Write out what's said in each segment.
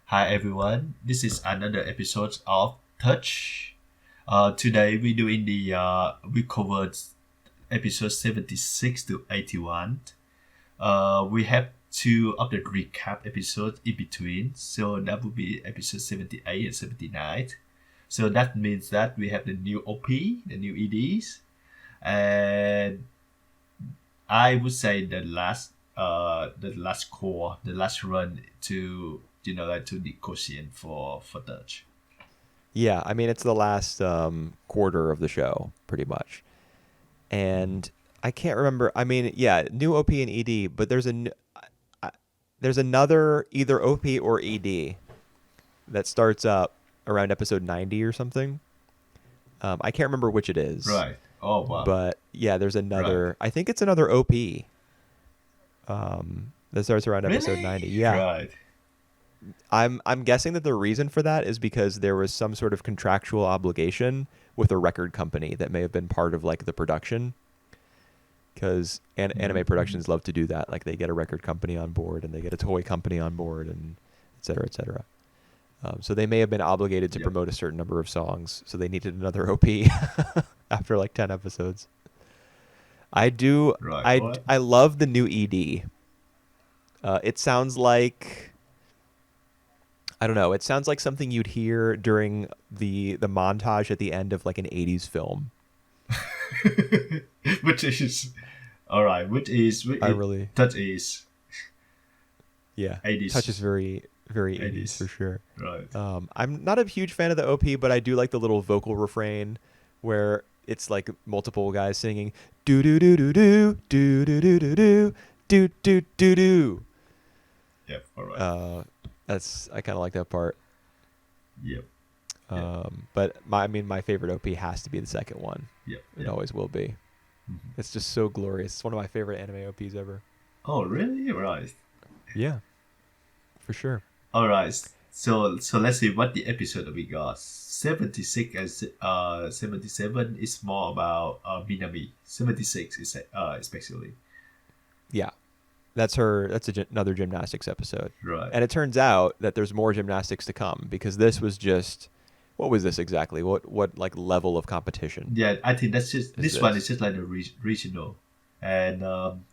Hi everyone, this is another episode of Touch. Today we're doing we covered episode 76 to 81. We have two of the recap episodes in between, so that would be episode 78 and 79. So that means that we have the new OP, the new EDs, and I would say the last core, the last run to to negotiate for Dutch. Yeah, I mean it's the last quarter of the show, pretty much. And I can't remember. I mean, yeah, new OP and ED, but there's another either OP or ED that starts up around episode 90 or something. I can't remember which it is, Right. Oh wow. but yeah, there's Right. another. I think it's another OP that starts around episode Really? 90. Yeah, Right. I'm guessing that the reason for that is because there was some sort of contractual obligation with a record company that may have been part of like the production. Because anime Mhm. productions love to do that. Like they get a record company on board and they get a toy company on board and et cetera, et cetera. So they may have been obligated to Yep. promote a certain number of songs. So they needed another OP after like 10 episodes. I do. Right. I, What? I love the new ED. It sounds like I don't know. It sounds like something you'd hear during the montage at the end of like an 80s film. which is all right. Which I is really that is Yeah. Touches 80s. very 80s for 80s. sure. Right. I'm not a huge fan of the OP, but I do like the little vocal refrain where it's like multiple guys singing do do do do do do do do do do do do do do. Yep. All right. Uh, that's I kind of like that part. Yep. Yep. But I mean, my favorite OP has to be the second one. Yep. It Yep. always will be. Mhm. It's just so glorious. It's one of my favorite anime OPs ever. Oh really? Right. Yeah, for sure. All right. So let's see what the episode that we got. 76 and 77 is more about Minami. 76 is especially. Yeah, that's her. That's another gymnastics episode, Right. and it turns out that there's more gymnastics to come because this was just what was this exactly? What like level of competition Yeah, I think that's just is this one is this? just like the regional, and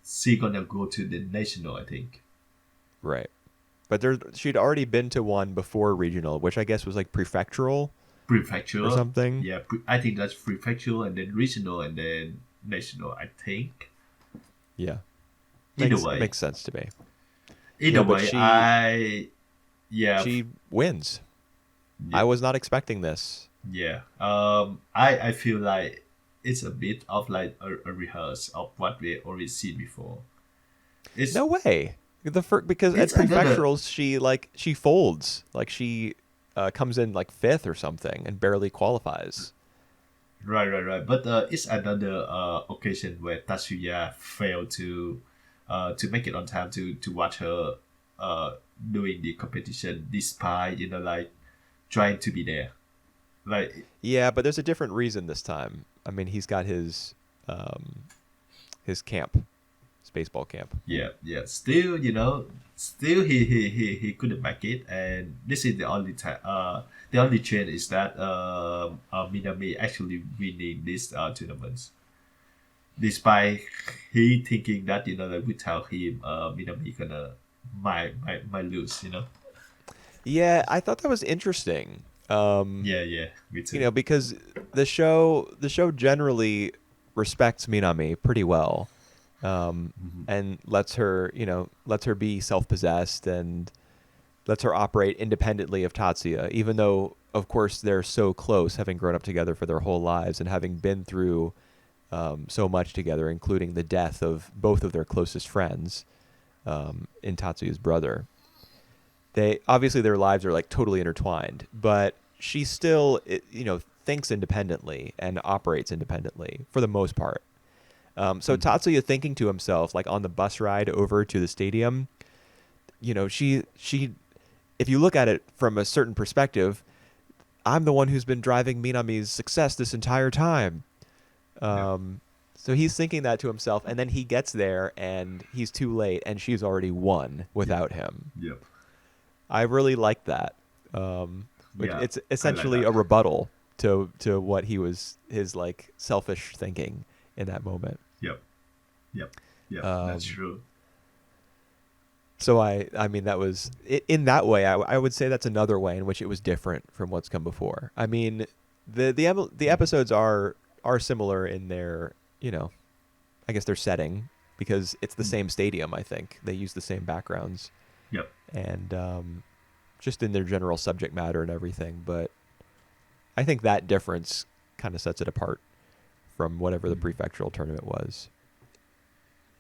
she gonna go to the national. I think. Right. But she'd already been to one before regional, which I guess was like prefectural or Prefecture. something. Yeah, I think that's prefectural and then regional and then national. I think. Yeah, Either way, makes sense to me. either Yeah, but way, yeah. she wins. I Yeah. was not expecting this. Yeah. I feel like it's a bit of like a rehearse of what we already seen before. It's No way. Because at it's another prefecturals she folds like she comes in like fifth or something and barely qualifies. right. But it's another occasion where Tatsuya failed to make it on time to watch her doing the competition despite like trying to be there. Like Yeah, but there's a different reason this time. I mean, he's got um, his camp, his baseball camp. yeah. Still, still he couldn't make it, and this is the only time. The only change is that Minami actually winning this tournaments, despite he thinking that that without him, Minami gonna might lose. Yeah, I thought that was interesting. Yeah, me too. Because the show generally respects Minami pretty well, Hmm. and lets her be self-possessed and lets her operate independently of Tatsuya, even though of course they're so close, having grown up together for their whole lives and having been through so much together, including the death of both of their closest friends, in Tatsuya's brother. They obviously their lives are like totally intertwined, but she still thinks independently and operates independently for the most part. So Hmm. Tatsuya thinking to himself, like on the bus ride over to the stadium, she if you look at it from a certain perspective, I'm the one who's been driving Minami's success this entire time. Yeah, Um, so he's thinking that to himself, and then he gets there and he's too late, and she's already won yep, without him. yep. I really like that. Which Yeah, it's I like essentially that. a rebuttal to what his like selfish thinking in that moment. Yep, yep, yep. That's Um, true. so I mean that was in that way I would say that's another way in which it was different from what's come before. I mean the Mm. episodes are similar in their, you know, I guess their setting because it's the Mm. same stadium. I think they use the same backgrounds Yep. and just in their general subject matter and everything. But I think that difference kind of sets it apart from whatever the Mm. prefectural tournament was.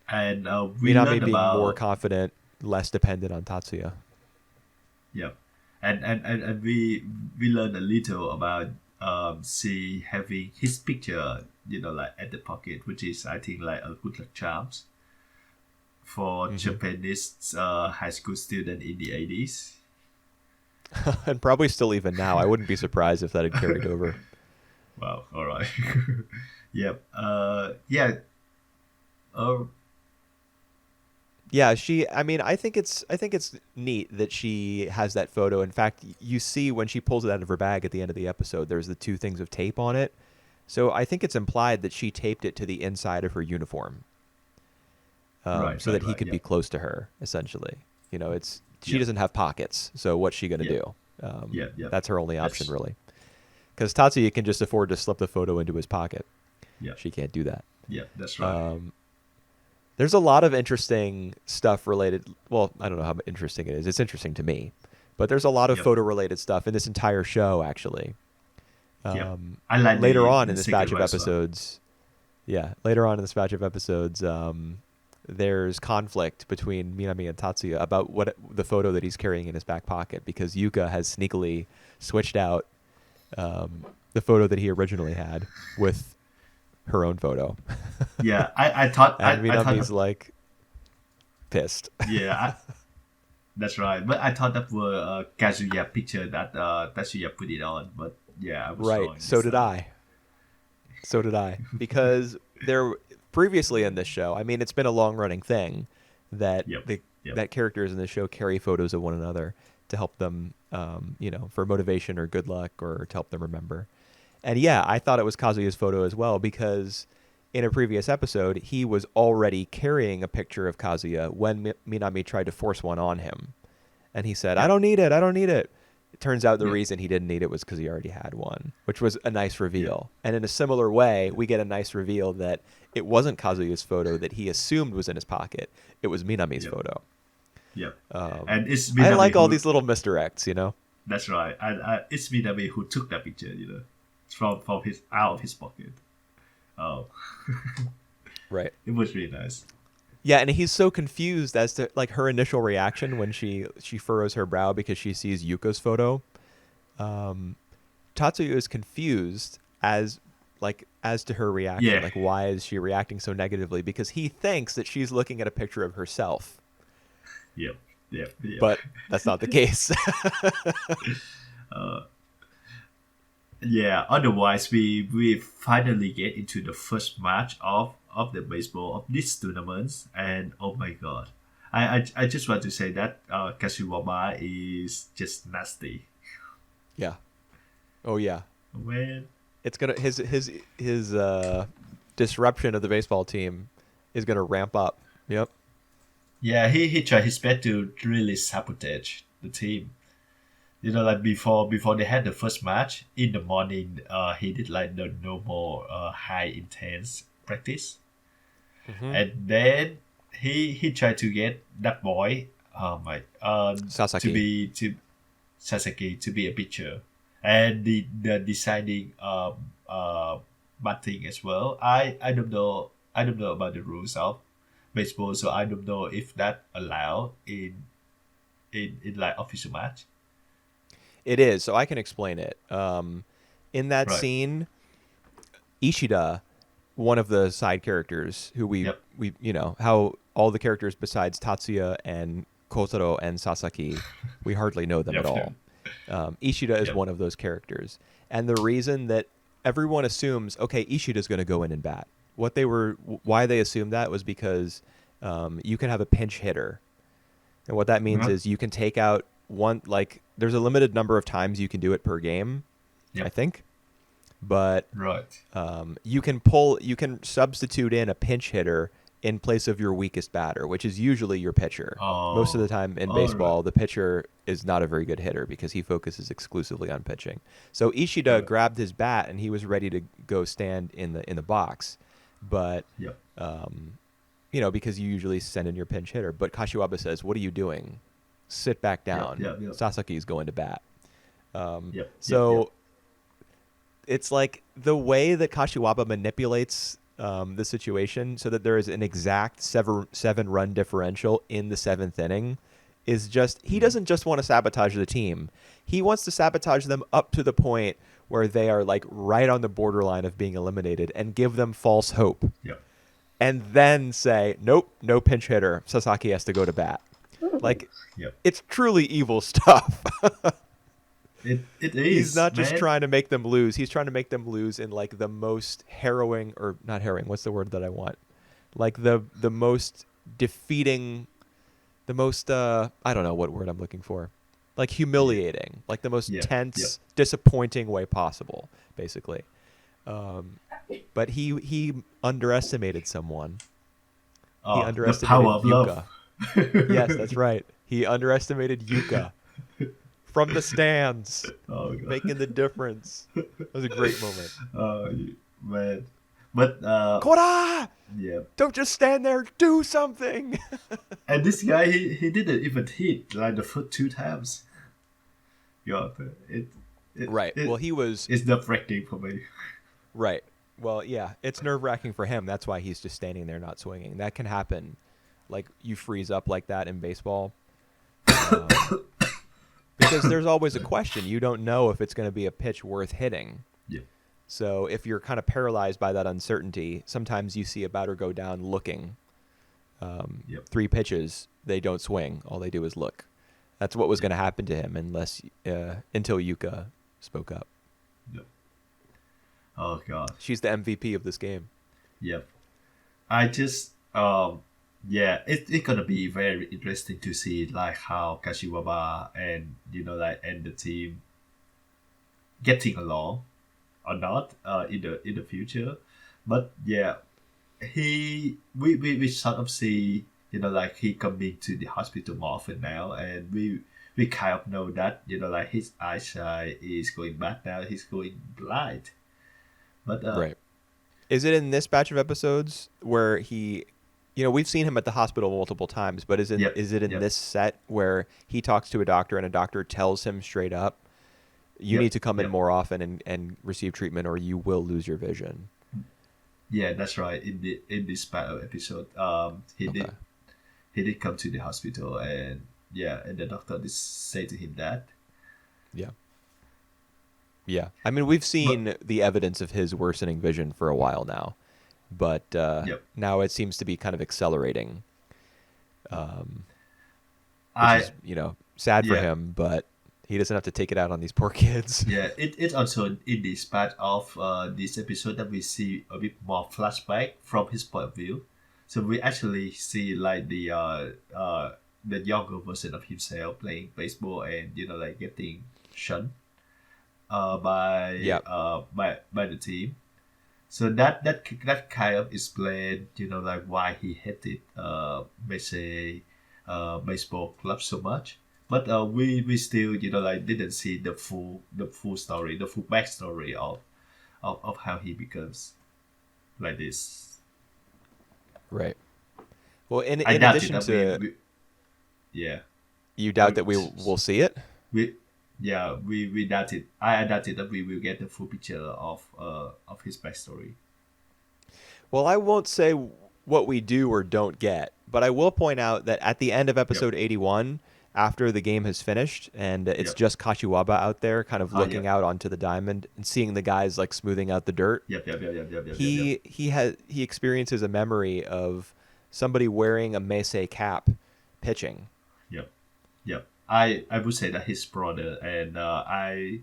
And we Minami learned being more about confident, less dependent on Tatsuya. yep, and we learned a little about she having his picture, like at the pocket, which is I think like a good luck charms for Hmm. Japanese high school student in the 80s. And probably still even now. I wouldn't be surprised if that had carried over. Wow. All right. Yep. Yeah. Uh, Yeah, I mean, I think it's neat that she has that photo. In fact, you see when she pulls it out of her bag at the end of the episode, there's the two things of tape on it. So I think it's implied that she taped it to the inside of her uniform, right. so Right. that he Right. could be Yep. close to her. Essentially, you know, it's she Yep. doesn't have pockets, so what's she gonna Yep. do? Yep. Yep. That's her only option, That's really. Because Tatsuya can just afford to slip the photo into his pocket. yep. She can't do that. Yep. That's right. Um, there's a lot of interesting stuff related. Well, I don't know how interesting it is. It's interesting to me, but there's a lot of Yep. photo related stuff in this entire show, actually. Yep. I like Later on in the this second batch of one as well. episodes, yeah, later on in this batch of episodes, there's conflict between Minami and Tatsuya about what the photo that he's carrying in his back pocket because Yuka has sneakily switched out the photo that he originally had with her own photo, Yeah. I thought and I thought Minami's like pissed. yeah. That's right. But I thought that were Kazuya picture that Tatsuya put it on. But yeah, I was Right. wrong So this did time. I. So did I. Because there previously in this show, I mean, it's been a long running thing that Yep. Yep. that characters in the show carry photos of one another to help them, you know, for motivation or good luck or to help them remember. And yeah, I thought it was Kazuya's photo as well because in a previous episode, he was already carrying a picture of Kazuya when Minami tried to force one on him. And he said, I Yep. don't need it. I don't need it. It turns out the Yep. reason he didn't need it was because he already had one, which was a nice Yep. reveal. And in a similar way, we get a nice reveal that it wasn't Kazuya's photo that he assumed was in his pocket. It was Minami's Yep. photo. Yep. Um, And it's I Minami like all who. these little misdirects, you know? That's right. And it's Minami who took that picture. From his out of his pocket. Oh, Right. it was really nice. Yeah, and he's so confused as to like her initial reaction when she furrows her brow because she sees Yuko's photo. Um, Tatsuya is confused as to her reaction. Yeah. Like, why is she reacting so negatively? Because he thinks that she's looking at a picture of herself, Yep. Yep. Yep. but that's not the case. Yeah. Otherwise, we finally get into the first match of the baseball of these tournaments, and oh my god, I just want to say that Kashiwama is just nasty. Yeah. Oh yeah. Man. It's gonna his disruption of the baseball team is gonna ramp up. Yep. Yeah, he tried his best to really sabotage the team. Like before they had the first match in the morning, he did like the normal high intense practice, Hmm. and then he tried to get that boy, my to Sasaki. be to Sasaki to be a pitcher, and the deciding batting as well. I don't know about the rules of baseball, so I don't know if that allowed in like official match. It is, so I can explain it. In that Right. scene, Ishida, one of the side characters, who Yep. we you know how all the characters besides Tatsuya and Kotaro and Sasaki, we hardly know them Yep. at all. Ishida is Yep. one of those characters, and the reason that everyone assumes, okay, Ishida's going to go in and bat. Why they assumed that was because you can have a pinch hitter, and what that means Uh-huh. is you can take out there's a limited number of times you can do it per game, I Yep. think. But Right. you can substitute in a pinch hitter in place of your weakest batter, which is usually your pitcher. Most of the Oh. time in All right. baseball, the pitcher is not a very good hitter because he focuses exclusively on pitching. So Ishida Right. grabbed his bat and he was ready to go stand in the box, but Yep. because you usually send in your pinch hitter. But Kashiwaba says, "What are you doing? Sit back Yep. down. Yep. Yep. Sasaki's going to bat." Yep. Yep. Yep. So it's like the way that Kashiwaba manipulates the situation so that there is an exact seven-run differential in the seventh inning is just he doesn't just want to sabotage the team. He wants to sabotage them up to the point where they are like right on the borderline of being eliminated and give them false hope. Yep. And then say, nope, no pinch hitter. Sasaki has to go to bat. Like, Yep. it's truly evil stuff. It is. He's not just man. trying to make them lose. He's trying to make them lose in like the most harrowing, or not harrowing. What's the word that I want? Like the most defeating, the most I don't know what word I'm looking for. Like humiliating, like the most Yeah. tense, Yep. disappointing way possible, basically. But he underestimated someone. He Oh, the underestimated power of Yuka. love. Yes, that's right. He underestimated Yuka from the stands, Oh god. making the difference. That was a great moment. Man. But Kora! yeah. Don't just stand there. Do something. And this guy, he didn't even hit like the first two times. Yeah. Right. It, Well, he was It's nerve-wracking for me. right. Well, yeah, it's nerve-wracking for him. That's why he's just standing there not swinging. That can happen. Like you freeze up like that in baseball. Because there's always a question. You don't know if it's going to be a pitch worth hitting. Yeah. So if you're kind of paralyzed by that uncertainty, sometimes you see a batter go down looking. Yep. 3 pitches, they don't swing. All they do is look. That's what was going to happen to him until Yuka spoke up. Yep. Oh god. She's the MVP of this game. Yep. I just yeah, it's gonna be very interesting to see like how Kashiwaba and and the team getting along or not in the future. But yeah, we sort of see like he coming to the hospital more often now, and we kind of know that like his eyesight is going bad now. He's going blind. But Right. Is it in this batch of episodes where he, we've seen him at the hospital multiple times, but is it Yep, in yep. this set where he talks to a doctor and a doctor tells him straight up, you Yep, need to come in yep. more often and receive treatment or you will lose your vision? Yeah, that's right. In this battle episode, he Okay. did come to the hospital, and yeah, and the doctor did say to him that. Yeah. Yeah. I mean, we've seen the evidence of his worsening vision for a while now, but Yep. now it seems to be kind of accelerating, which I is, sad for Yeah. him, but he doesn't have to take it out on these poor kids. yeah, it's also in this part of this episode that we see a bit more flashback from his point of view. So we actually see like the younger version of himself playing baseball and like getting shunned by Yep. by the team. So that kind of explain like why he hated baseball club so much. But we still like didn't see the full story, the full backstory of how he becomes like this. Right. Well, in I doubt it addition that to, yeah, you doubt that we will see it? we doubt it. I doubt it that we will get the full picture of his backstory. Well, I won't say what we do or don't get, but I will point out that at the end of episode 81, after the game has finished and it's Yep. just Kashiwaba out there kind of Oh, looking yeah. out onto the diamond and seeing the guys like smoothing out the dirt, Yep. he experiences a memory of somebody wearing a Meisei cap pitching. Yep. I would say that his brother, and I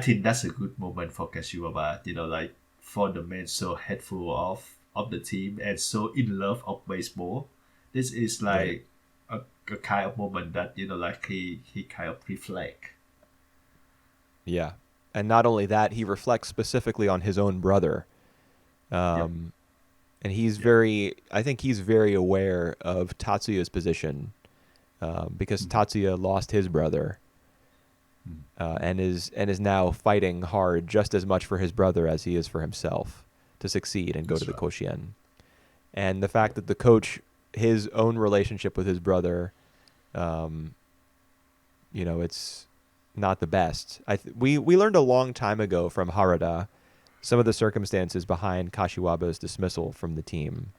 think that's a good moment for Kashiwaba. Like for the man so hateful of the team and so in love of baseball. This is like Right. a kind of moment that like he kind of reflect. Yeah. And not only that, he reflects specifically on his own brother. Yep. Um, and Yep. I think he's very aware of Tatsuya's position because Mm-hmm. Tatsuya lost his brother and is now fighting hard just as much for his brother as he is for himself to succeed and go to That's the right. Koshien. And the fact Yep. that the coach, his own relationship with his brother, um, it's not the best. We learned a long time ago from Harada some of the circumstances behind Kashiwaba's dismissal from the team.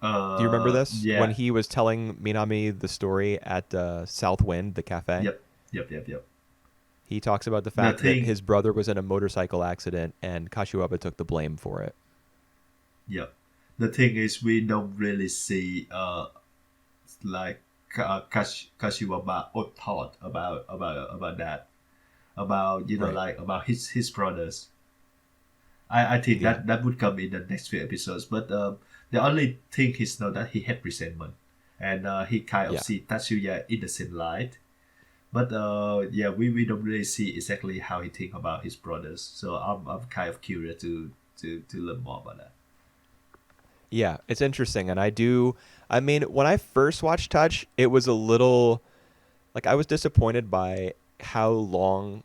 Do you remember this? When Yeah. he was telling Minami the story at Southwind, the cafe, Yep. Yep. Yep. Yep. he talks about the The fact that thing. his brother was in a motorcycle accident and Kashiwaba took the blame for it. Yep. The thing is, we don't really see like Kashiwaba or thought about that, about Right. like about his brothers. I think Yeah. that would come in the next few episodes. But the only thing is now that he had resentment, and he kind of Yeah. see Tatsuya in the same light. But yeah, we don't really see exactly how he think about his brothers. So I'm kind of curious to learn more about that. Yeah, it's interesting. And I mean, when I first watched Touch, it was a little, like, I was disappointed by Yeah. how long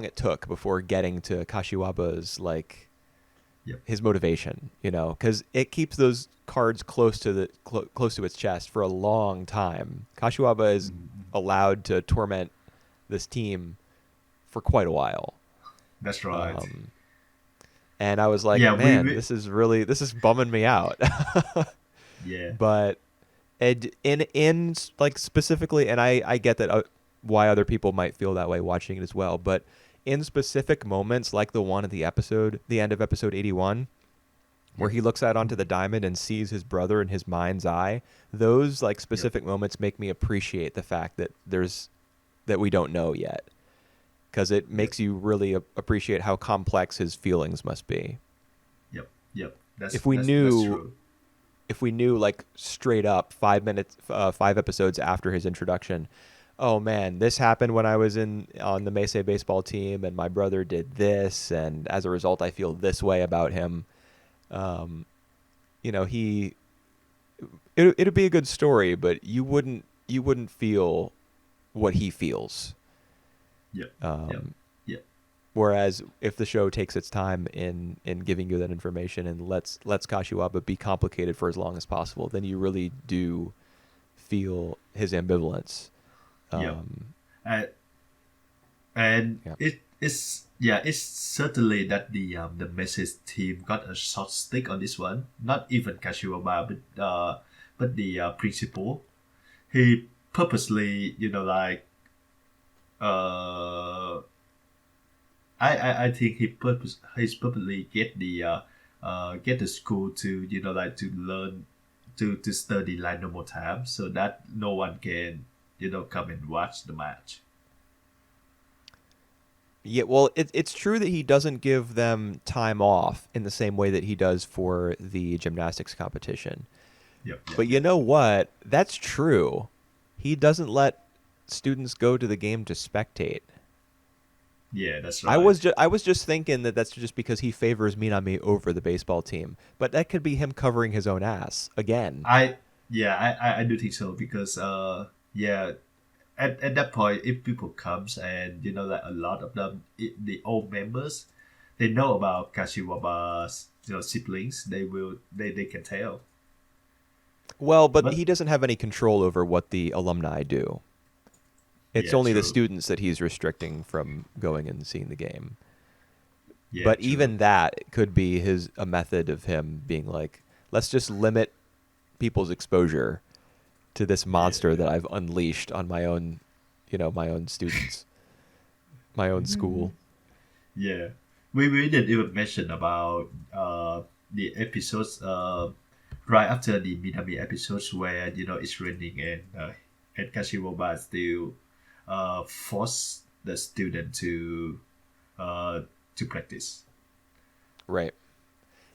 it took before getting to Kashiwaba's, like, Yep. his motivation, because it keeps those cards close to its chest for a long time. Kashiwaba is Mhm. allowed to torment this team for quite a while. That's right. Um, and I was like, Yeah, man, this is bumming me out. yeah. But in like specifically, and I get that why other people might feel that way watching it as well, but in specific moments like the one at the end of episode 81, where Yep. he looks out onto the diamond and sees his brother in his mind's eye, those like Yep. specific moments make me appreciate the fact that we don't know yet, because it Yep. makes you really appreciate how complex his feelings must be. Yep. Yep. That's If we that's that's knew true. if we knew like straight up 5 minutes, 5 episodes after his introduction, oh man, this happened when I was on the Meisei baseball team, and my brother did this, and as a result, I feel this way about him. Um, he it'd be a good story, but you wouldn't feel what he feels. Yep. Yep. Um, Yep. Whereas if the show takes its time in giving you that information and lets Kashiwaba be complicated for as long as possible, then you really do feel his ambivalence. Yep. Um, And and yeah. it's certainly that the message team got a short stick on this one. Not even Kashiwaba, but the principal. He purposely, like uh, I think he's purposely get the school to like to learn to study like normal time so that no one can come and watch the match. Yeah, well, it's true that he doesn't give them time off in the same way that he does for the gymnastics competition. Yep. Yep. But you Yep. know what? That's true. He doesn't let students go to the game to spectate. Yeah, that's I was right. just I was just thinking that that's just because he favors Minami over the baseball team, but that could be him covering his own ass again. I Yeah, I do think so because yeah, at that point if people comes and like a lot of them the old members, they know about Kashiwaba's siblings, they can tell. Well, but But he doesn't have any control over what the alumni do. It's yeah, only the true. students that he's restricting from going and seeing the game. Yeah, But true. even that could be a method of him being like, let's just limit people's exposure to this monster Yeah. that I've unleashed on my own students, my own school. Yeah. We didn't even mention about the episodes right after the Minami episodes where it's raining and Kashiwaba still force the student uh to practice Right.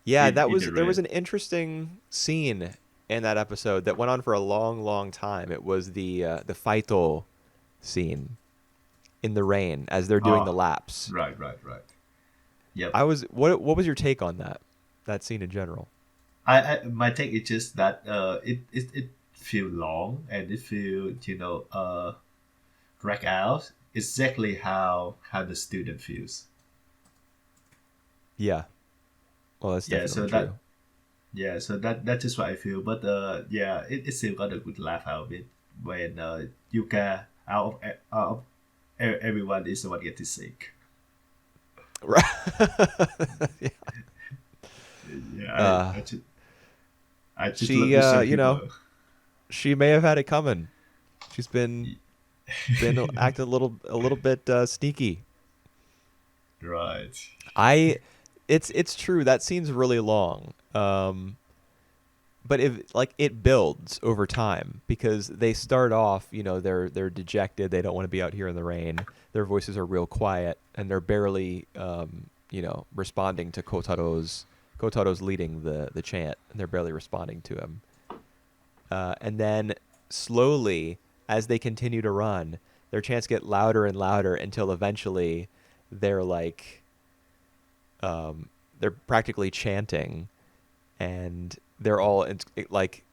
Yeah, in the there was rain. an interesting scene in that episode that went on for a long, long time. It was the Faito scene in the rain as they're doing the Oh, laps. right. Yep. What was your take on that scene in general? I my take is just that it feel long and it feel drag out exactly how the student feels. Yeah. Well, that's Yeah, definitely so that true. yeah, so that's just what I feel. But yeah, it still got a good laugh out of it when Yuka everyone is the one getting sick. Right. Yeah. Yeah, Uh, I just love she, the show you know, humor. she may have had it coming. She's been acting a little bit sneaky. Right. I, it's true that scene's really long. But if like it builds over time because they start off, they're dejected, they don't want to be out here in the rain. Their voices are real quiet, and they're barely, responding to Kotaro's leading the chant, and they're barely responding to him. And then slowly, as they continue to run, their chants get louder and louder until eventually they're like, they're practically chanting, and they're all like,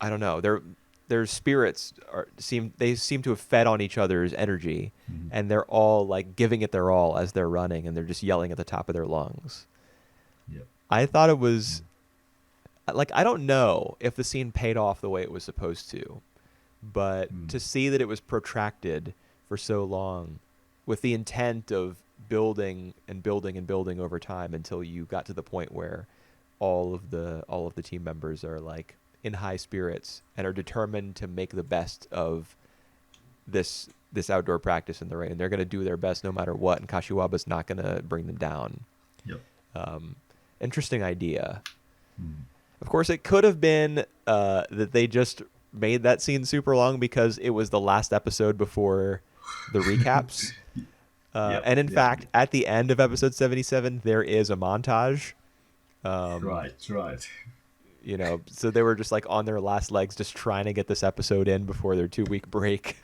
I don't know, their spirits seem to have fed on each other's energy, Mhm. and they're all like giving it their all as they're running, and they're just yelling at the top of their lungs. Yep. I thought it was like, I don't know if the scene paid off the way it was supposed to, but Mm. to see that it was protracted for so long with the intent of building and building and building over time until you got to the point where all of the team members are like in high spirits and are determined to make the best of this outdoor practice in the rain. They're going to do their best no matter what, and Kashiwaba's not going to bring them down. Yep. Um, Interesting idea. Mm. Of course, it could have been that they just made that scene super long because it was the last episode before the recaps. Yep. And in Yep. fact, at the end of episode 77, there is a montage. Um, Right. so they were just like on their last legs, just trying to get this episode in before their 2 week break.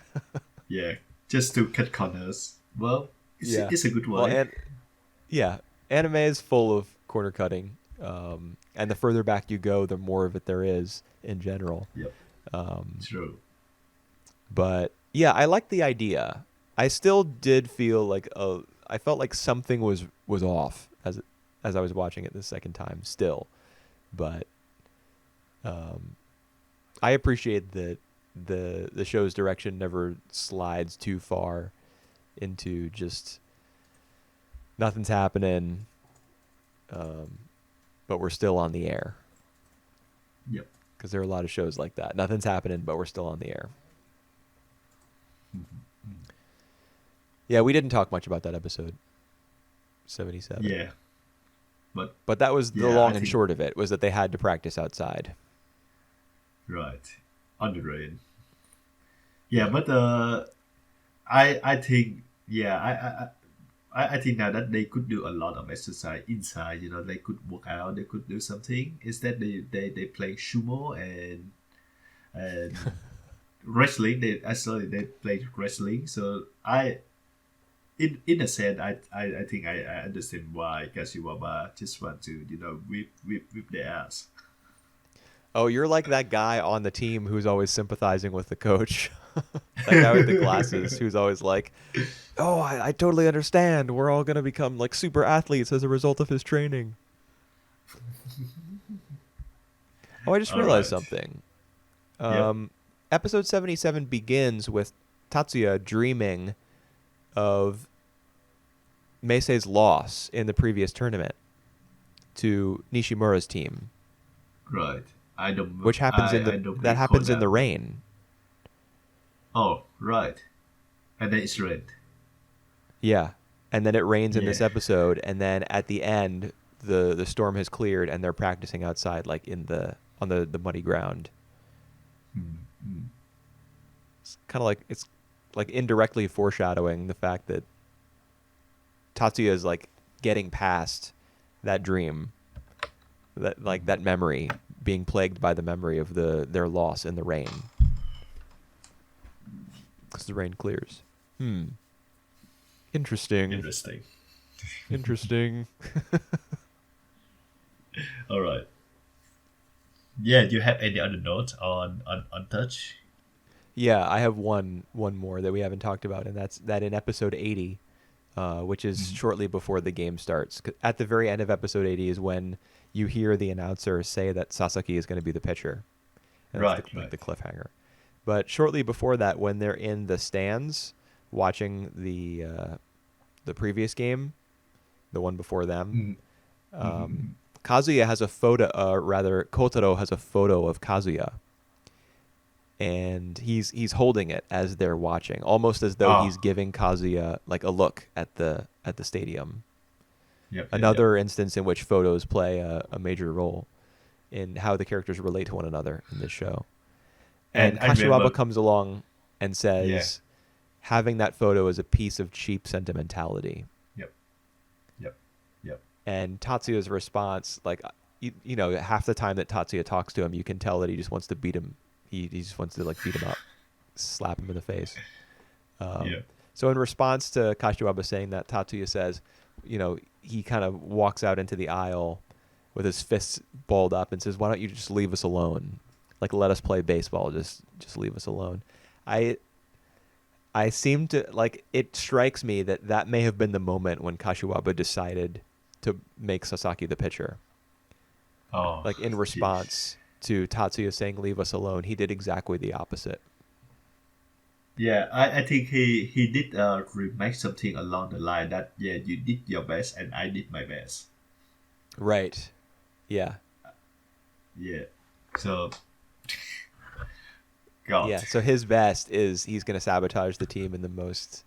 Yeah. Just to cut corners. Well, Yeah. it's a good Well, way. and yeah, anime is full of corner cutting. And the further back you go, the more of it there is in general. Yep. Um, True. but yeah, I like the idea. I still did feel like I felt like something was off as I was watching it the second time still, but I appreciate that the show's direction never slides too far into just nothing's happening, but we're still on the air. Yep. Because there are a lot of shows like that. Nothing's happening, but we're still on the air. Yeah, we didn't talk much about that episode 77. Yeah. But that was the Yeah, I long and think short of it, was that they had to practice outside. right. On the rain. Yeah, Yeah. but I think yeah I think now that they could do a lot of exercise inside. They could work out. They could do something. Instead, they play sumo and wrestling. They play wrestling. So in a sense, I think I understand why Kashiwaba just want to whip their ass. Oh, you're like that guy on the team who's always sympathizing with the coach. That guy with the glasses who's always like, oh, I totally understand. We're all going to become like super athletes as a result of his training. Oh, I just All realized right. something. Yep. Episode 77 begins with Tatsuya dreaming of Meisei's loss in the previous tournament to Nishimura's team, Right. I don't. which happens in I the don't that recall happens in the that one. rain. Oh, right. And then it's red. Yeah. And then it rains in this Yeah. episode, and then at the end the storm has cleared and they're practicing outside like on the muddy ground. Mm. It's like indirectly foreshadowing the fact that Tatsuya is like getting past that dream, that memory, being plagued by the memory of their loss in the rain. Because the rain clears. Interesting. Interesting. All right. Yeah, do you have any other notes on Touch? Yeah, I have one more that we haven't talked about, and that's that in episode 80, which is shortly before the game starts. At the very end of episode 80 is when you hear the announcer say that Sasaki is going to be the pitcher. And that's Right. the cliffhanger. But shortly before that, when they're in the stands watching the previous game, the one before them, Kazuya has a photo, Kotaro has a photo of Kazuya. And he's holding it as they're watching, almost as though he's giving Kazuya like a look at the stadium. Another instance in which photos play a major role in how the characters relate to one another in this show. And Kashiwaba comes along and says, having that photo is a piece of cheap sentimentality. Yep. And Tatsuya's response, like, you know, half the time that Tatsuya talks to him, you can tell that he just wants to beat him. He just wants to like beat him up, slap him in the face. So in response to Kashiwaba saying that, Tatsuya says, you know, he kind of walks out into the aisle with his fists balled up and says, "Why don't you just leave us alone? Like, let us play baseball. Just leave us alone." I seem to like, it strikes me that may have been the moment when Kashiwaba decided to make Sasaki the pitcher. Like in response to Tatsuya saying "leave us alone," he did exactly the opposite. Yeah, I think he did remake something along the line that you did your best and I did my best. Right. Yeah. Yeah. So. God. Yeah. So his best is he's going to sabotage the team in the most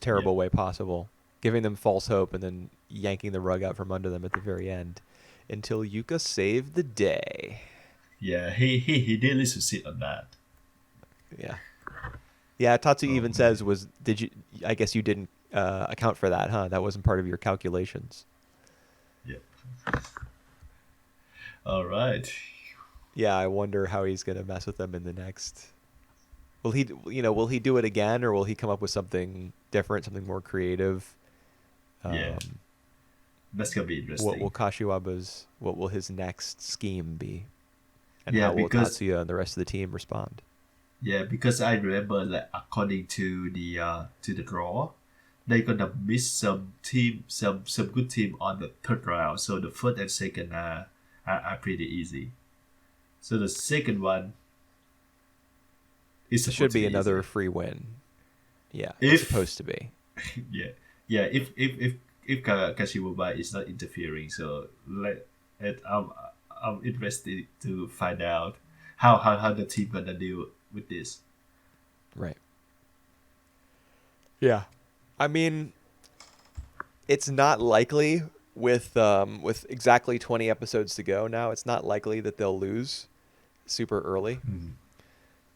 terrible way possible, giving them false hope and then yanking the rug out from under them at the very end, until Yuka saved the day. Yeah, he did succeed on that. Yeah. Tatsuya even says, I guess you didn't account for that, huh? That wasn't part of your calculations. Yeah. All right. Yeah, I wonder how he's gonna mess with them in the next. Will he do it again, or will he come up with something different, something more creative? That's gonna be interesting. What will his next scheme be? And how will Tatsuya and the rest of the team respond? Yeah, because I remember, like, according to the draw, they're gonna miss some good team on the third round. So the first and second are pretty easy. So the second one should be another free win. Yeah, it's supposed to be. Yeah. If Kashiwaba is not interfering, so I'm interested to find out how the team gonna deal with this. Right. Yeah, I mean, it's not likely with exactly 20 episodes to go now. It's not likely that they'll lose super early.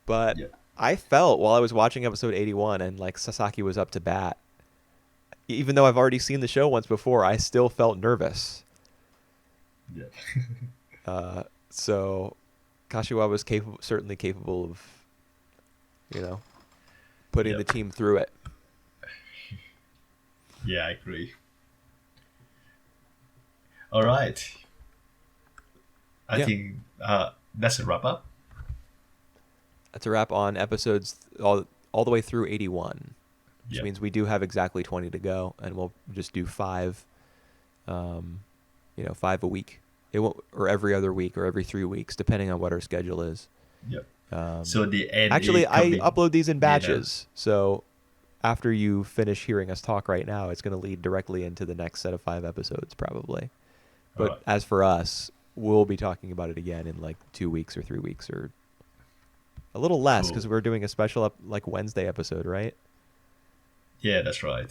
But I felt while I was watching episode 81 and like Sasaki was up to bat, even though I've already seen the show once before, I still felt nervous. Yeah. So Kashiwaba was certainly capable of, putting the team through it. Yeah, I agree. All right. I think that's a wrap up. That's a wrap on episodes all the way through 81, which means we do have exactly 20 to go, and we'll just do 5 a week. It won't, or every other week, or every 3 weeks, depending on what our schedule is. Yep. So the end. Actually, I upload these in batches. So after you finish hearing us talk right now, it's going to lead directly into the next set of 5 episodes, probably. But as for us, we'll be talking about it again in like 2 weeks or 3 weeks, or a little less, because we're doing a special Wednesday episode, right? Yeah, that's right.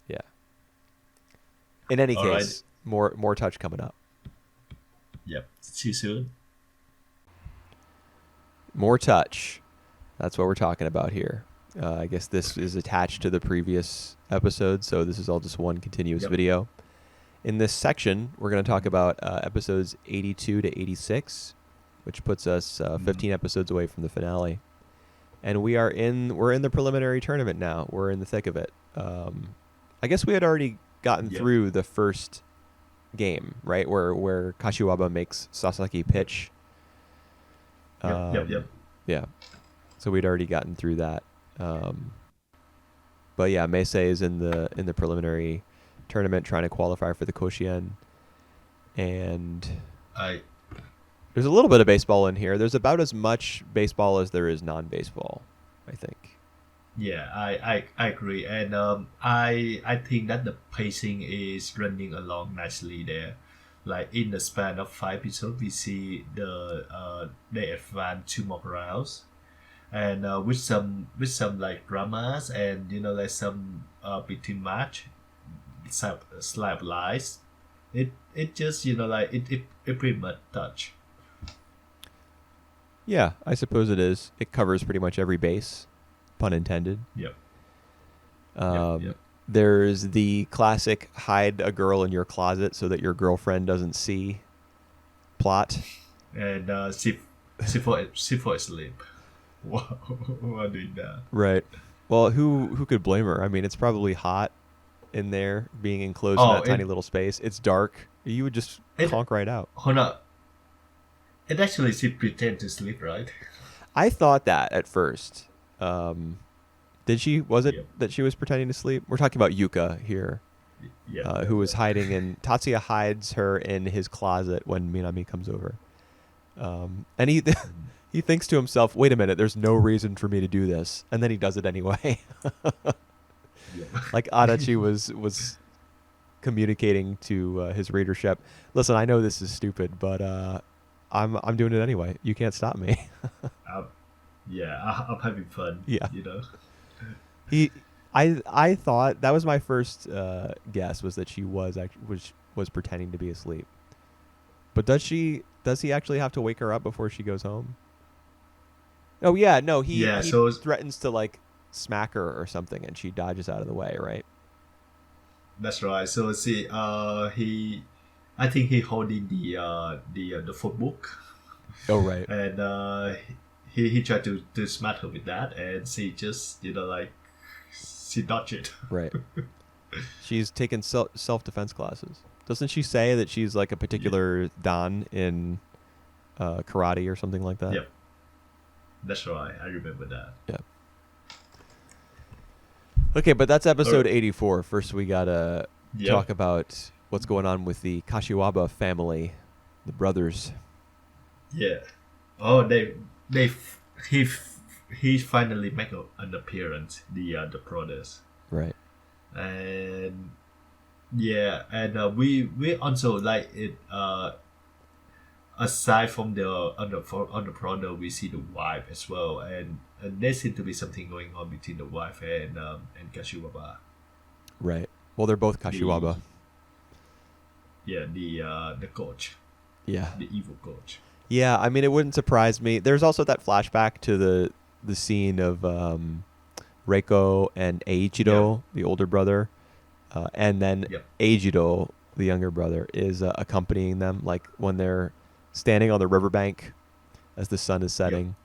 Yeah. In any case, more touch coming up. Yep. See you soon. More touch. That's what we're talking about here. I guess this is attached to the previous episode, so this is all just one continuous video. In this section, we're going to talk about episodes 82 to 86, which puts us 15 episodes away from the finale. And we're in the preliminary tournament now. We're in the thick of it. I guess we had already gotten through the first game, right? Where Kashiwaba makes Sasaki pitch. Yep. Yeah. So we'd already gotten through that. But yeah, Meisei is in the preliminary tournament trying to qualify for the Koshien. And there's a little bit of baseball in here. There's about as much baseball as there is non-baseball, I think. Yeah, I agree, and I think that the pacing is running along nicely there. Like in the span of 5 episodes, we see they advance 2 more rounds, and with some like dramas and like some between match, slap lies. It just like it pretty much touch. Yeah, I suppose it is. It covers pretty much every base. Pun intended. Yep. There's the classic hide a girl in your closet so that your girlfriend doesn't see plot. And she fall asleep while doing that. Right. Well, who could blame her? I mean, it's probably hot in there, being enclosed in that tiny little space. It's dark. You would just conk right out. Hold on. It actually she pretend to sleep, right? I thought that at first. Did she? Was it that she was pretending to sleep? We're talking about Yuka here, who was hiding in. Tatsuya hides her in his closet when Minami comes over, and he he thinks to himself, "Wait a minute, there's no reason for me to do this," and then he does it anyway. Like Adachi was communicating to his readership. Listen, I know this is stupid, but I'm doing it anyway. You can't stop me. I'm having fun. Yeah, I thought that was my first guess, was that she was pretending to be asleep. But does he actually have to wake her up before she goes home? Oh yeah, no, he threatens to like smack her or something, and she dodges out of the way, right? That's right. So see, I think he holding the foot book. Oh right. And he tried to smack her with that, and she just like she dodged it. Right. She's taken self-defense classes. Doesn't she say that she's like a particular dan in karate or something like that? Yep. That's right. I remember that. Yeah. Okay, but that's episode 84. First, we gotta talk about what's going on with the Kashiwaba family, the brothers. Yeah. Oh, he finally make an appearance. The brothers. Right. And we also like it. Aside from on the brother, we see the wife as well, and there seems to be something going on between the wife and Kashiwaba. Right. Well, they're both Kashiwaba. The coach. Yeah. The evil coach. Yeah, I mean, it wouldn't surprise me. There's also that flashback to the scene of Reiko and Eiichiro, the older brother, and then Eiichiro, the younger brother, is accompanying them, like when they're standing on the riverbank as the sun is setting.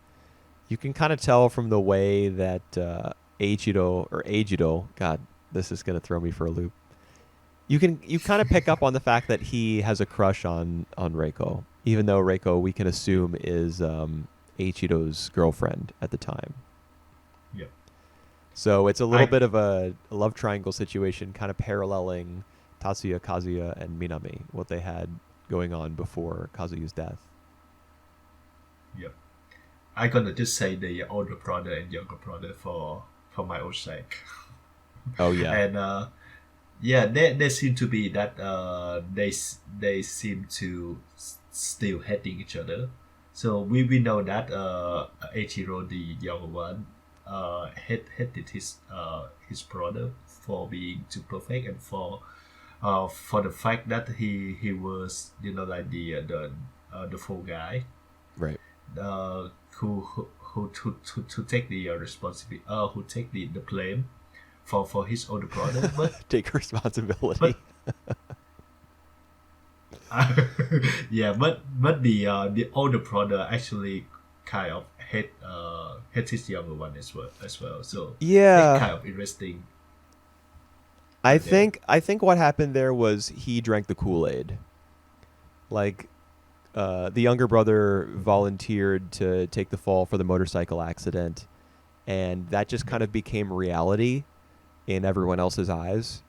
You can kind of tell from the way that Eiichiro, God, this is going to throw me for a loop. You kind of pick up on the fact that he has a crush on Reiko, even though Reiko, we can assume, is Eiichiro's girlfriend at the time. Yep. So it's a little bit of a love triangle situation, kind of paralleling Tatsuya, Kazuya, and Minami, what they had going on before Kazuyu's death. Yep. I'm gonna just say the older brother and younger brother for my own sake. Oh yeah. And they seem to be that they seem to still hating each other. So we know that Eiichiro, the younger one, hated his brother for being too perfect, and for the fact that he was like the full guy, right? Who take the responsibility, who take the blame for his older brother, but take responsibility. yeah, but the older brother actually kind of hate his younger one as well. So it's Yeah, kind of interesting I right there. think I think what happened there was he drank the Kool-Aid. Like the younger brother volunteered to take the fall for the motorcycle accident, and that just Yep. kind of became reality in everyone else's eyes,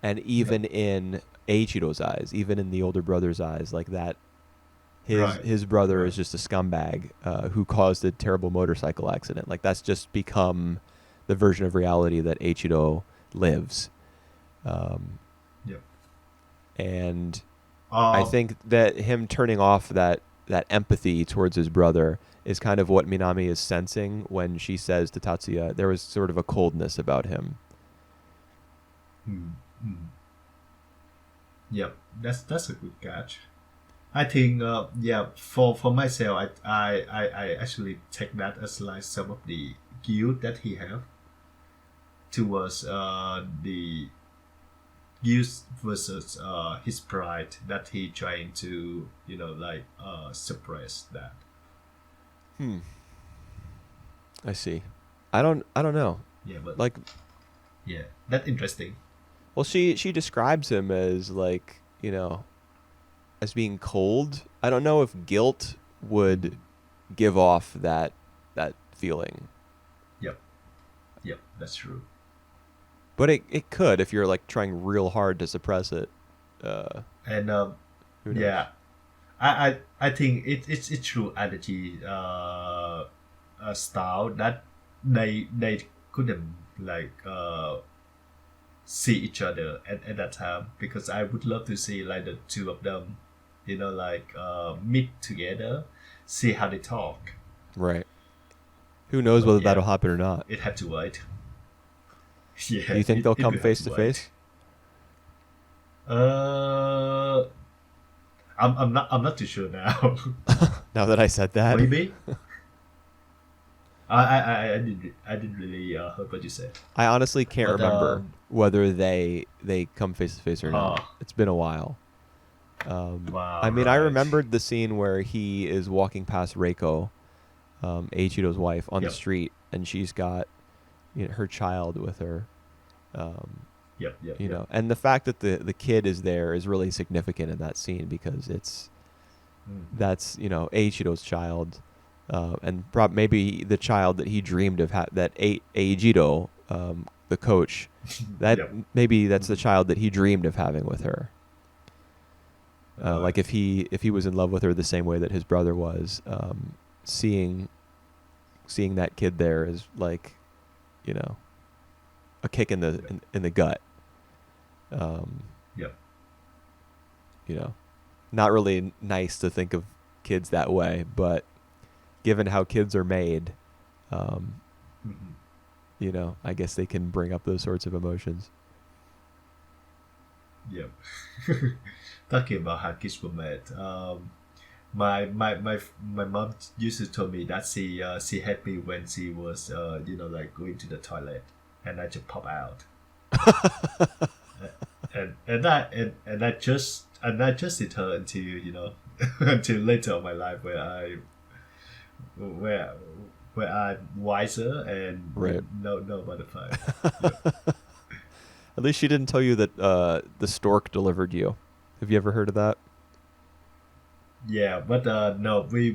and Yep. even in Eiichiro's eyes, even in the older brother's eyes, like that. His Right. his brother Right. is just a scumbag who caused a terrible motorcycle accident. Like that's just become the version of reality that Eiichiro lives, um, Yep. and I Uh, think that him turning off that empathy towards his brother is kind of what Minami is sensing when she says to Tatsuya there was sort of a coldness about him. mm, mm. Yep. That's a good catch. I think yeah, for myself, I actually take that as like some of the guilt that he have towards the guilt versus his pride that he trying to like suppress that. Hmm. I see. I don't know. Yeah, but Like, yeah, that's interesting. well, she describes him as like as being cold. I don't know if guilt would Mm. give off that feeling, Yep. Yep, that's true. but it could if you're like trying real hard to suppress it. Uh, And who knows? yeah, I think it's true energy style that they couldn't like see each other at that time, because I would love to see like the two of them like meet together, see how they talk. Right. Who knows But whether yeah, that'll happen or not? it had to wait. Do Yeah, you think they'll it come will have face to to wait. face? uh I'm not too sure now. Now that I said that, Maybe. I didn't really heard what you said. I honestly can't But remember whether they come face to face or oh, not. It's been a while. I wow, mean, I right. remembered the scene where he is walking past Reiko, Eiichiro's wife, on the Yep. street, and she's got her child with her. Um, Yep. Yep. Yep. and the fact that the kid is there is really significant in that scene because Mm-hmm. that's Eiichiro's child, and maybe the child that he dreamed of that Eijiro, the coach, that Yep. maybe that's the Mm-hmm. child that he dreamed of having with her. Right. Like if he was in love with her the same way that his brother was, seeing that kid there is like, you know, a kick in the Yep. in the gut. Um, Yep. you know, not really nice to think of kids that way, but given how kids are made, um, Mm-hmm. I guess they can bring up those sorts of emotions. Yep. Talking about how kids were made. My mom used to tell me that she had me when she was like going to the toilet, and I just pop out. And I just sit her until until later in my life, where where I'm wiser and Right. know about the fact. Yep. At least she didn't tell you that the stork delivered you. Have you ever heard of that? Yeah, but no, we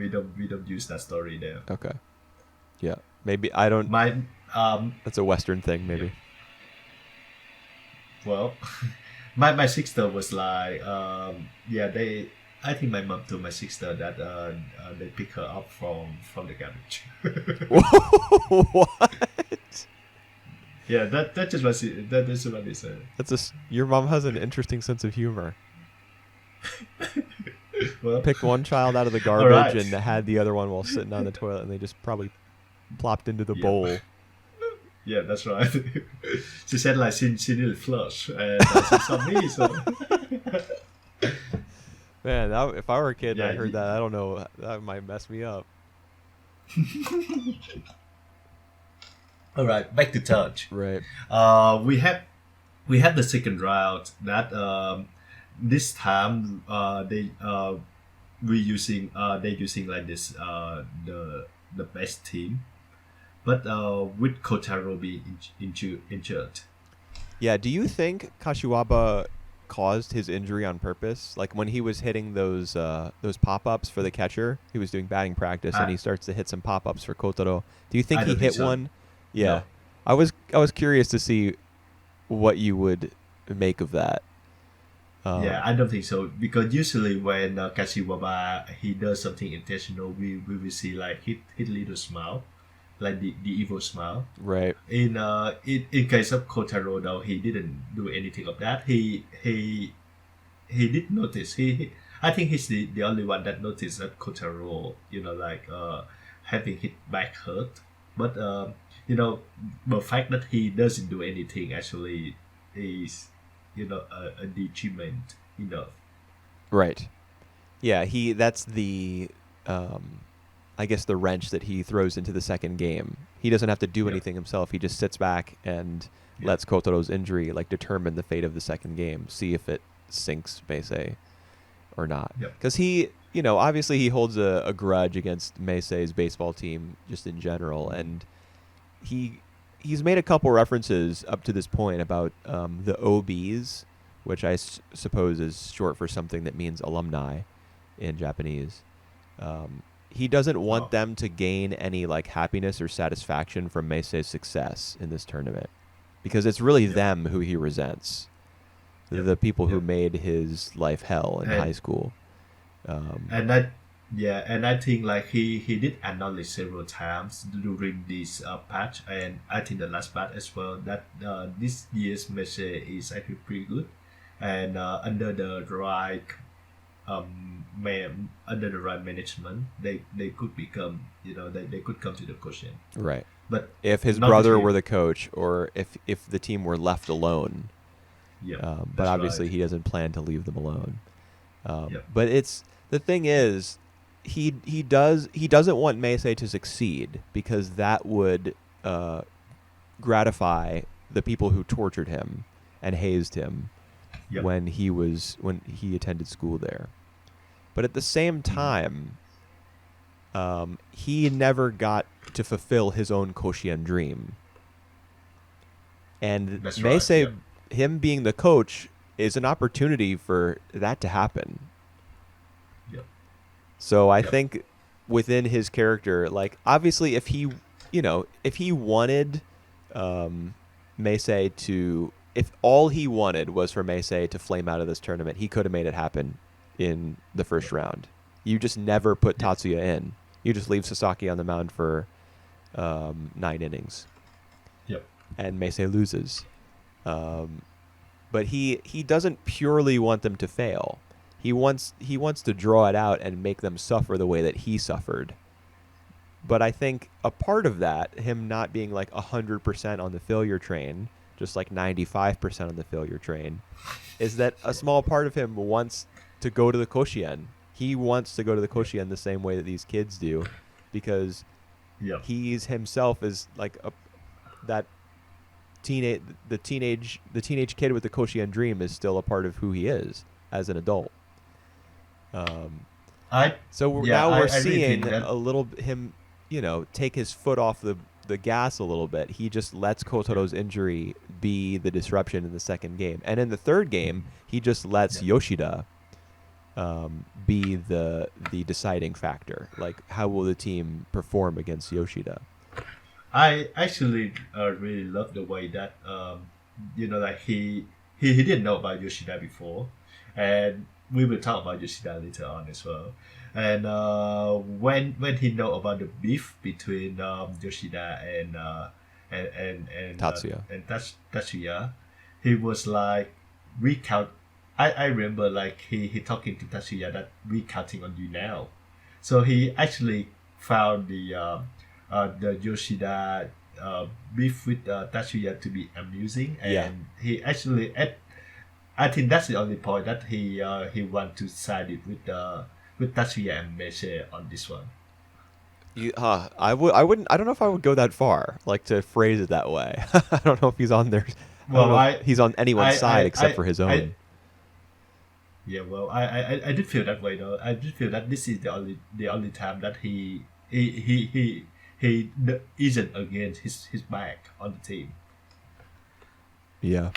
don't use that story there. Okay. Yeah. Maybe I don't. My That's a Western thing, yeah, maybe. well, my sister was like yeah, they I think my mom told my sister that they pick her up from the garbage. What? Yeah, that just what that's what they said. Your mom has an interesting sense of humor. Well, Picked one child out of the all garbage right. and had the other one while sitting on the toilet, and they just probably plopped into the Yep. bowl. Yeah, that's right. She said like she needed flush, and she saw me, so Man, if I were a kid and yeah. I heard that, I don't know, that might mess me up. All right, back to touch. Right. We had the second round that this time they using like this the best team, but with Kotaro being injured. Yeah, do you think Kashiwaba caused his injury on purpose? Like when he was hitting those pop-ups for the catcher, he was doing batting practice and I he starts to hit some pop-ups for Kotaro. Do you think I he don't think hit so. one? Yeah. No. I was curious to see what you would make of that. Yeah, Um, I don't think so because usually when Kashiwaba he does something intentional, we will see like hit little smile, like the evil smile. right. In case of Kotaro though, he didn't do anything of that. He did notice. I think he's the only one that noticed that Kotaro, like having his back hurt. But the fact that he doesn't do anything actually is, a detriment enough. Right. Yeah, that's the I guess the wrench that he throws into the second game. He doesn't have to do Yep. anything himself. He just sits back and Yep. lets Kotaro's injury like determine the fate of the second game. See if it sinks Meisei or not. Yep. Because obviously he holds a grudge against Meisei's baseball team just in general, and he's made a couple references up to this point about the OBs, which I suppose is short for something that means alumni in Japanese. He doesn't want Oh. them to gain any like happiness or satisfaction from Meisei's success in this tournament, because it's really Yep. them who he resents, Yep. the people who Yep. made his life hell in high And school. Um, and I yeah, and I think like he did acknowledge several times during this patch, and I think the last patch as well, that this year's message is actually pretty good, and under the right under the right management, they could become, they could come to the question. right. But If his not if brother he were the coach, or if the team were left alone, yeah, but that's obviously right. he doesn't plan to leave them alone. Yep. But the thing is, he doesn't want Meisei to succeed because that would gratify the people who tortured him and hazed him Yep. when he attended school there. But at the same Mhm. time, he never got to fulfill his own Koshien dream. And That's right. Meisei, Yep. him being the coach, is an opportunity for that to happen. Yep. So I Yep. think within his character, like obviously if he wanted Meisei to, if all he wanted was for Meisei to flame out of this tournament, he could have made it happen in the first round. You just never put Yes. Tatsuya in. You just leave Sasaki on the mound for 9 innings, Yep. and Meisei loses. But he doesn't purely want them to fail. He wants to draw it out and make them suffer the way that he suffered. But I think a part of that, him not being like 100% on the failure train, just like 95% on the failure train, is that a small part of him wants to go to the Koshien. He wants to go to the Koshien the same way that these kids do, because Yep. he's himself is like that the teenage kid with the Koshien dream is still a part of who he is as an adult. I So Yeah, now I we're really seeing think that a little him, take his foot off the gas a little bit. He just lets Kotaro's injury be the disruption in the second game, and in the third game, he just lets Yeah. Yoshida be the deciding factor. Like, how will the team perform against Yoshida? I actually really love the way that like he didn't know about Yoshida before, and we will talk about Yoshida later on as well. And when he know about the beef between Yoshida Tatsuya. and Tatsuya, he was like recount. I remember like he talking to Tatsuya that we counting on you now, so he actually found the Yoshida beef with Tatsuya to be amusing, Yeah. and he actually I think that's the only point that he want to side it with Tatsuya and Meisei on this one. I wouldn't. I don't know if I would go that far, like to phrase it that way. I don't know if he's on there. I don't Well, know if he's on anyone's side except for his own. Yeah, well, I did feel that way though. I did feel that this is the only time that he isn't against his back on the team. Yeah.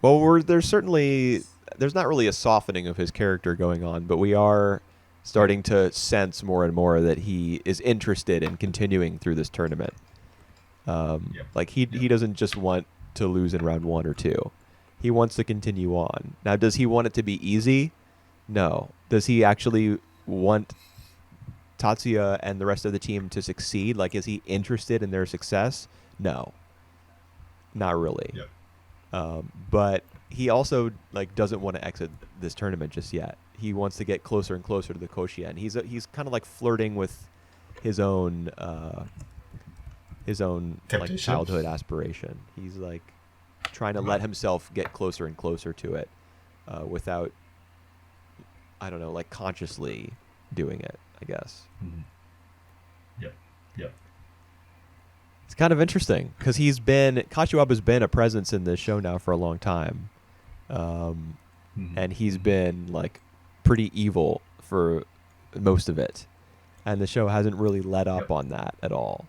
Well, there's not really a softening of his character going on, but we are Yep. starting to sense more and more that he is interested in continuing through this tournament. Yep. Like he Yep. doesn't just want to lose in round 1 or 2. He wants to continue on. Now, does he want it to be easy? No. Does he actually want Tatsuya and the rest of the team to succeed? Like, is he interested in their success? No, not really. Yep. But he also like doesn't want to exit this tournament just yet. He wants to get closer and closer to the Koshien. He's kind of like flirting with his own like Temptation. childhood aspiration. He's like trying to let himself get closer and closer to it without, I don't know, like consciously doing it, I guess. Mm-hmm. Yep. Yep. It's kind of interesting because Kashiwaba's been a presence in this show now for a long time. Mm-hmm. And he's been like pretty evil for most of it. And the show hasn't really let up Yep. on that at all.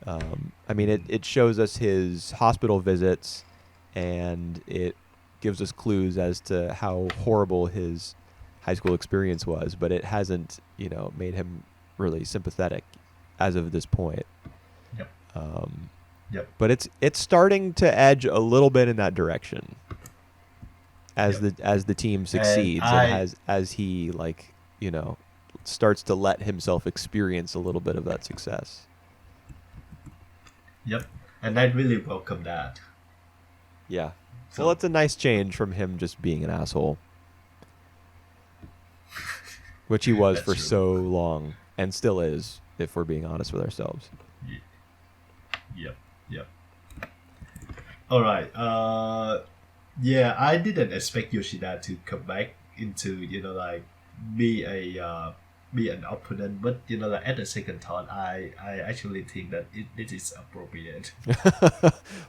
I mean, it shows us his hospital visits, and it gives us clues as to how horrible his high school experience was, but it hasn't, made him really sympathetic as of this point. Yep. Yep. But it's starting to edge a little bit in that direction as Yep. the team succeeds and as he starts to let himself experience a little bit of that success. Yep. And I really welcome that. Yeah. So Well, it's a nice change from him just being an asshole, which he was That's for true. so long and still is, if we're being honest with ourselves. Yep. Yep. All right. Yeah, I didn't expect Yoshida to come back into like be an opponent, but like at the second thought, I actually think that this is appropriate.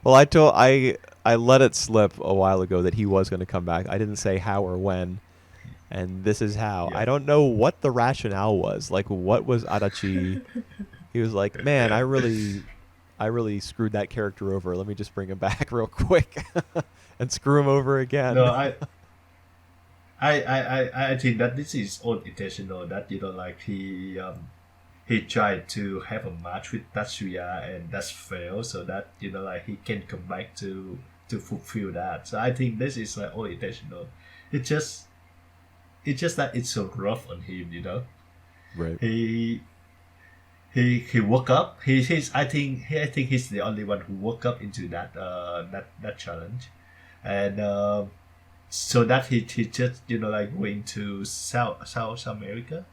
Well, I let it slip a while ago that he was going to come back. I didn't say how or when, and this is how. I Yep. don't know what the rationale was. Like, what was Adachi? He was like, "Man, I really screwed that character over. Let me just bring him back real quick and screw him over again." No, I think that this is all intentional. That like he tried to have a match with Tatsuya and that's failed, so that like he can come back to fulfill that. So I think this is like all intentional. It just that it's so rough on him. Right. He woke up. I think he's the only one who woke up into that challenge, and so that he just like going to South America,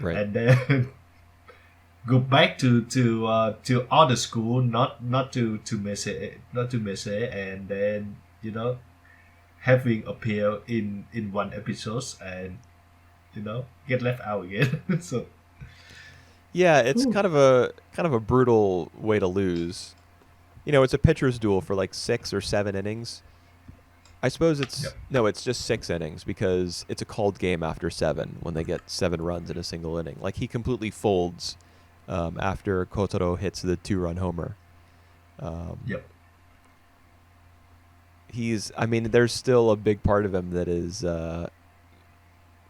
Right. and then go back to other school, not to Mese, and then having appear in one episode and get left out again. So Yeah, it's Ooh. kind of a brutal way to lose. It's a pitcher's duel for like 6 or 7 innings. I suppose Yep. it's just 6 innings because it's a called game after 7 when they get 7 runs in a single inning. Like he completely folds after Kotaro hits the 2-run homer. Yep. There's still a big part of him that is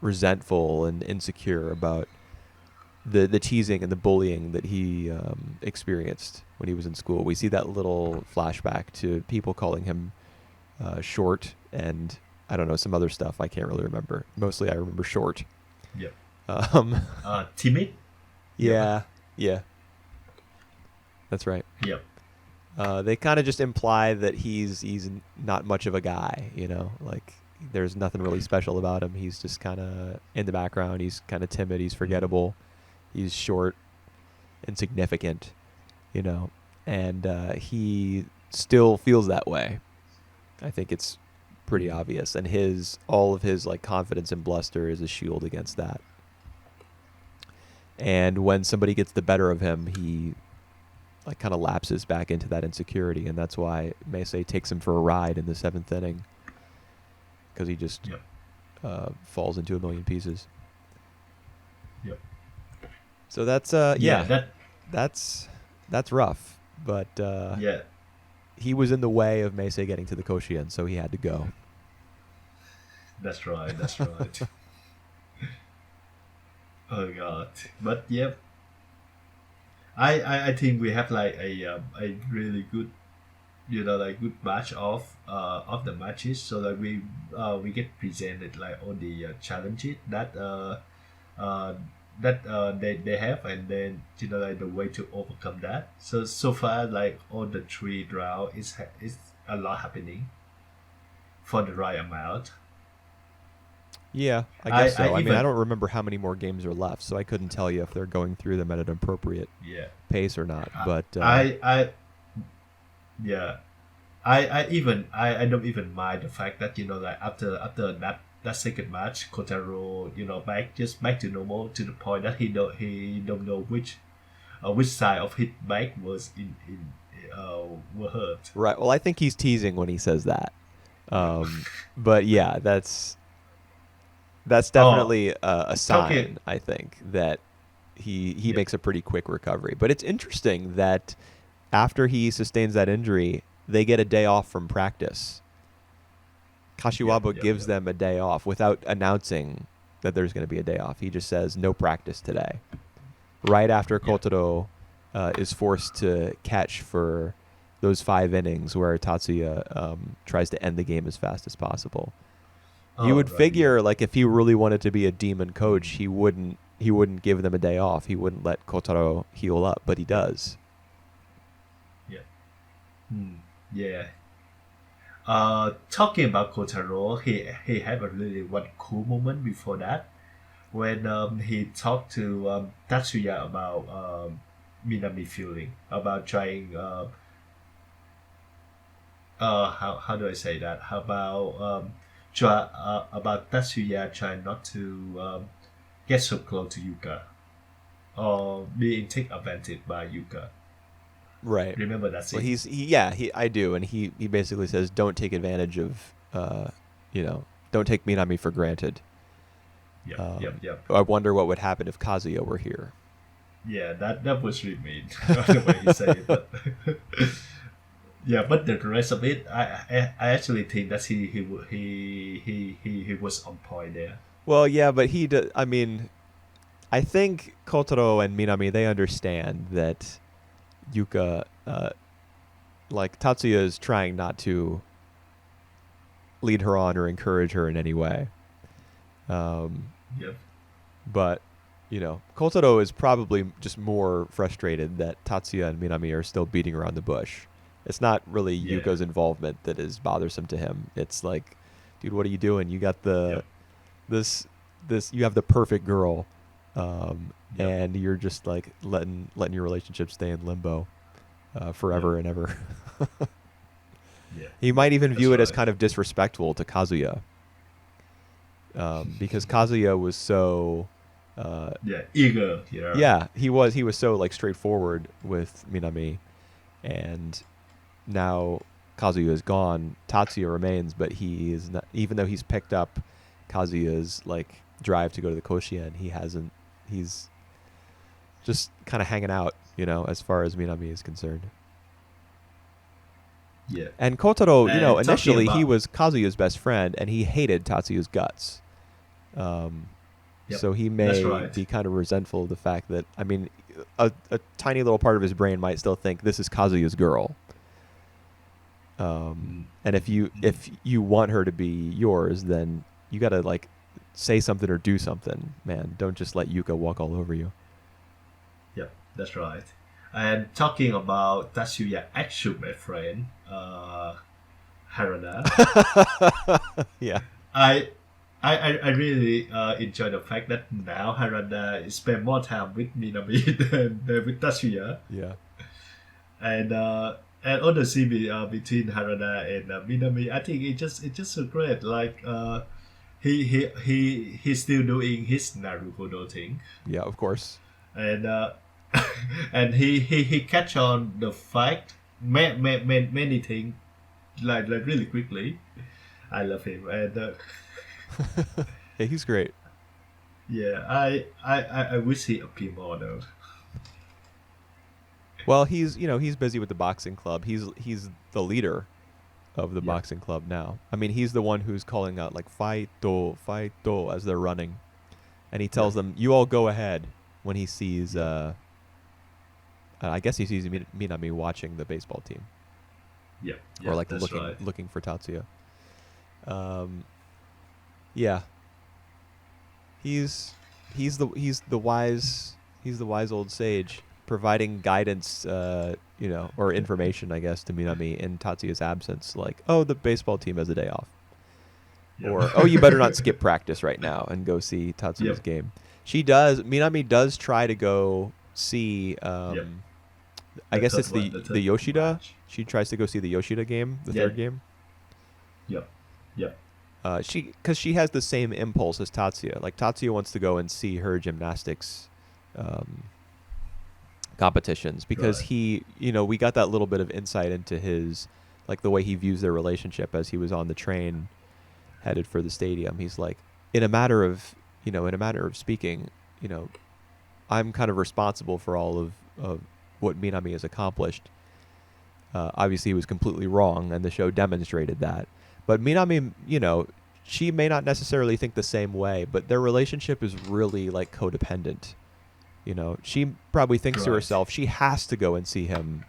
resentful and insecure about the teasing and the bullying that he experienced when he was in school. We see that little flashback to people calling him short and I don't know, some other stuff I can't really remember. Mostly I remember short. Yep. Um, Timid. yeah, yeah, that's right. Yep. They kind of just imply that he's not much of a guy, like there's nothing really special about him. He's just kind of in the background. He's kind of timid. He's forgettable. He's short, insignificant, and he still feels that way. I think it's pretty obvious, and all of his like confidence and bluster is a shield against that. And when somebody gets the better of him, he like kind of lapses back into that insecurity, and that's why Meisei takes him for a ride in the 7th inning because he just Yep. falls into a million pieces. Yep. So that's that's rough. But Yeah, he was in the way of Meisei getting to the Koshien, so he had to go. that's right. That's right. Oh God. But yep. I think we have like a really good, like good batch of the matches, so that we get presented like all the challenges uh they have, and then like the way to overcome that. So far, like all the three round is a lot happening for the right amount. Yeah, I I guess I so. I mean, I even don't remember how many more games are left, so I couldn't tell you if they're going through them at an appropriate Yeah. pace or not. I But I yeah. I don't even mind the fact that like after that second match, Kotaro back to normal, to the point that he don't know which side of his back was in were hurt. right, well, I think he's teasing when he says that. Yep. But yeah, that's Oh, definitely a talking. sign, I think, that he Yep. makes a pretty quick recovery. But it's interesting that after he sustains that injury, they get a day off from practice. Yep. Kashiwaba Yep. gives Yep. them a day off without announcing that there's going to be a day off. He just says no practice today. Right after Yep. Kotaro is forced to catch for those 5 innings where Tatsuya tries to end the game as fast as possible. You Oh, would right. Yeah. figure, like, if he really wanted to be a demon coach, he wouldn't give them a day off. He wouldn't let Kotaro heal up, but he Yep. does. Yep. Yeah. Talking about Kotaro, he had a really one cool moment before that, when he talked to Tatsuya about Minami feeling, about trying how do I say that? How about about Tatsuya trying not to get so close to Yuka, or being taken advantage by Yuka. Right. Remember that Well, scene? I do, and he basically says, "Don't take advantage of, don't take Minami for granted." Yep, yep, yep. I wonder what would happen if Kazuya were here. Yeah, that was really mean the way he said it, but yeah, but the rest of it, I actually think that he was on point there. Well, yeah, but I mean, I think Kotaro and Minami, they understand that Yuka, like Tatsuya, is trying not to lead her on or encourage her in any way. Yep. But Kotaro is probably just more frustrated that Tatsuya and Minami are still beating around the bush. It's not really Yeah. Yuko's involvement that is bothersome to him. It's like, dude, what are you doing? You got Yep. this you have the perfect girl, Yep. and you're just like letting your relationship stay in limbo Yep. forever and ever. Yeah. He might even That's view it as right. kind of disrespectful to Kazuya, because Kazuya was so. Yeah. Eager. Yeah. Yeah, he was so like straightforward with Minami, and now Kazuya is gone. Tatsuya remains, but he is not. Even though he's picked up Kazuya's like drive to go to the Koshien, he hasn't. He's just kind of hanging out, as far as Minami is concerned. Yeah. And Kotaro, And talking initially he about. was Kazuya's best friend, and he hated Tatsuya's guts. Yep. So he That's may right. be kind of resentful of the fact that, I mean, a tiny little part of his brain might still think this is Kazuya's girl. Mm, And if you want her to be yours, then you got to like say something or do something, man. Don't just let Yuka walk all over you. yep. That's right. And talking about Tatsuya actual best friend, Harada. Yeah. I I really enjoy the fact that now Harada spend more time with Minami than with Tatsuya, Yeah. and all the scene between Harada and Minami, I think it's just so great. Like he's still doing his Naruto thing, Yeah, of course. and and he catch on the fact many things like really quickly. I love him, and Yeah, he's great. Yeah, I wish he appeared more though. Well, he's busy with the boxing club. He's the leader of the Yeah, boxing club now. I mean, he's the one who's calling out like fight do as they're running, and he yeah, tells them, "You all go ahead." When he sees, yeah, I guess he sees Minami watching the baseball team, yeah, or yeah. like That's looking right. looking for Tatsuya. Um, yeah, he's he's the wise old sage providing guidance, or information, I guess, to Minami in Tatsuya's absence. Like, oh, the baseball team has a day off, or oh, you better not Yep. skip practice right now and go see Tatsuya's Yep. game. Minami does try to go see. Yep. I The guess third it's one, the the the third Yoshida. match. She tries to go see the Yoshida game, the Yeah. third game. Yep. Yep. Because she has the same impulse as Tatsuya. Like Tatsuya wants to go and see her gymnastics um, competitions because Right. we got that little bit of insight into his, like the way he views their relationship as he was on the train headed for the stadium. He's like, in a matter of speaking, you know, I'm kind of responsible for all of what Minami has accomplished. Obviously, he was completely wrong, and the show demonstrated that. But Minami, she may not necessarily think the same way, but their relationship is really like codependent. She probably thinks to Right. herself she has to go and see him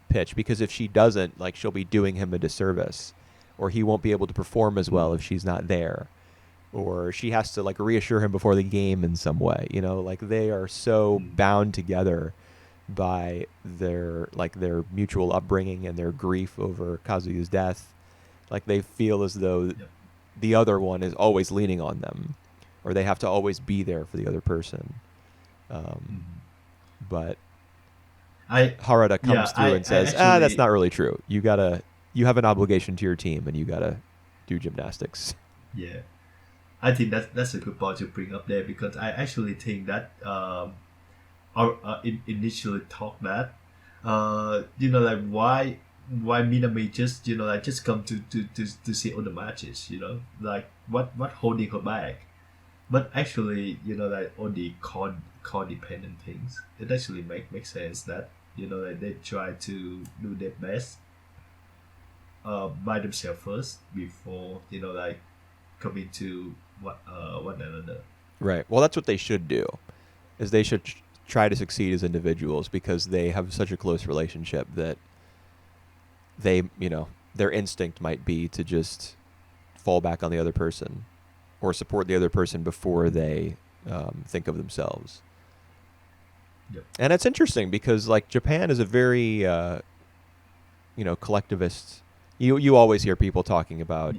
pitch because if she doesn't, like she'll be doing him a disservice, or he won't be able to perform as well if she's not there, or she has to like reassure him before the game in some way. Like they are so Mm. bound together by their mutual upbringing and their grief over Kazuya's death. Like they feel as though Yep. the other one is always leaning on them, or they have to always be there for the other person. Um, Mhm. but I Harada yeah. comes through and I says, that's actually not really true. You have an obligation to your team, and you gotta do gymnastics. yeah. I think that's a good point to bring up there because I actually think that initially thought that like why Minami just like just come to see all the matches, like what holding her back. But actually, like all the codependent things, it actually makes sense that like they try to do their best by themselves first before like coming to one another. Right. Well, that's what they should do. Is they should try to succeed as individuals because they have such a close relationship that their instinct might be to just fall back on the other person or support the other person before they think of themselves. Yep. And it's interesting because like Japan is a very collectivist. You always hear people talking about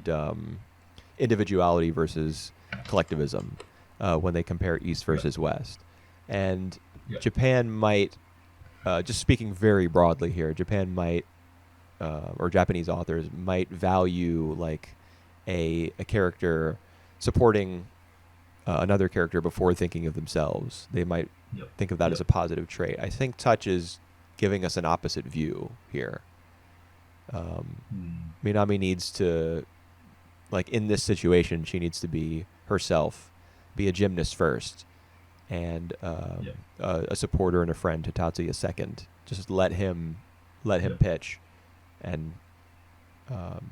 individuality versus collectivism when they compare East Yep. versus West, and Yep. Japan might, just speaking very broadly here, Japan might or Japanese authors might value like a character supporting another character before thinking of themselves. They might Yep. think of that as Yep. a positive trait. I think Touch is giving us an opposite view here. Mm. Minami needs to, like in this situation, she needs to be herself, be a gymnast first, and Yep. a supporter and a friend to Tatsuya second. Just let him Yep. pitch, and um,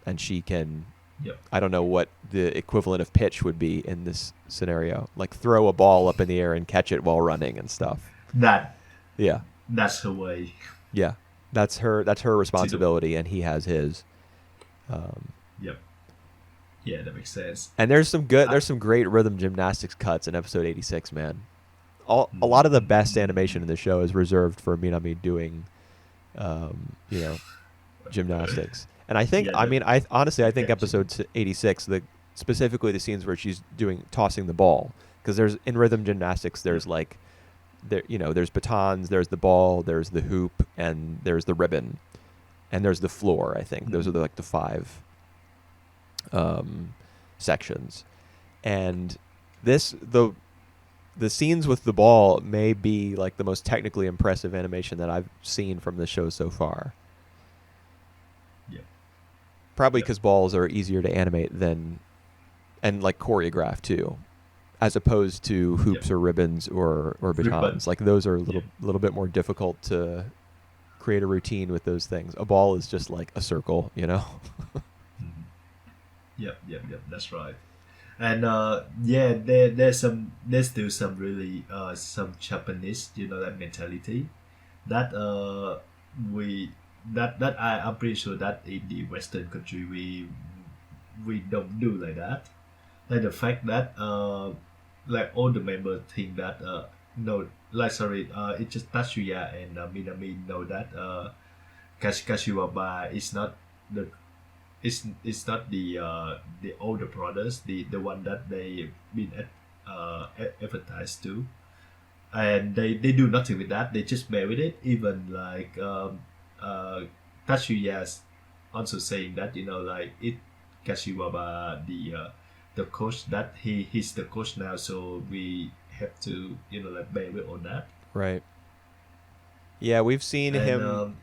and she can. Yep. I don't know what the equivalent of pitch would be in this scenario, like throw a ball up in the air and catch it while running and stuff. That Yeah, that's her way yeah, that's her to the. responsibility, and he has his. Yep. Yeah, that makes sense. And I, there's some great rhythm gymnastics cuts in episode 86, man. A lot of the best animation in the show is reserved for Minami doing, um, you know, gymnastics. And yeah, I honestly, I the think catching. episode 86, specifically the scenes where she's tossing the ball, because there's in rhythm gymnastics, Yep. there's like, there's batons, there's the ball, there's the hoop, and there's the ribbon, and there's the floor. I think those are Mhm. like the five sections, and this the scenes with the ball may be like the most technically impressive animation that I've seen from the show so far. Yep. Probably Yep. because balls are easier to animate than and like choreographed too, as opposed to hoops Yep. or ribbons or Ribbon. batons. Like those are a Yeah. little bit more difficult to create a routine with those things. A ball is just like a circle, you know. Mhm. Yep. Yep. Yep. That's right. And yeah, there's still some really some Japanese, that mentality that we that I'm pretty sure that in the Western country we don't do like that. Like the fact that like all the members think that no, like sorry, it's just Tatsuya and Minami know that Kashiwaba is not the it's not the older brothers, the one that they been advertised to, and they do nothing with that. They just bear with it. Even like uh, Tatsuya's also saying that, like it Kashiwaba the coach, that he's the coach now, so we have to, like bear with on that. Right. Yeah, we've seen And him.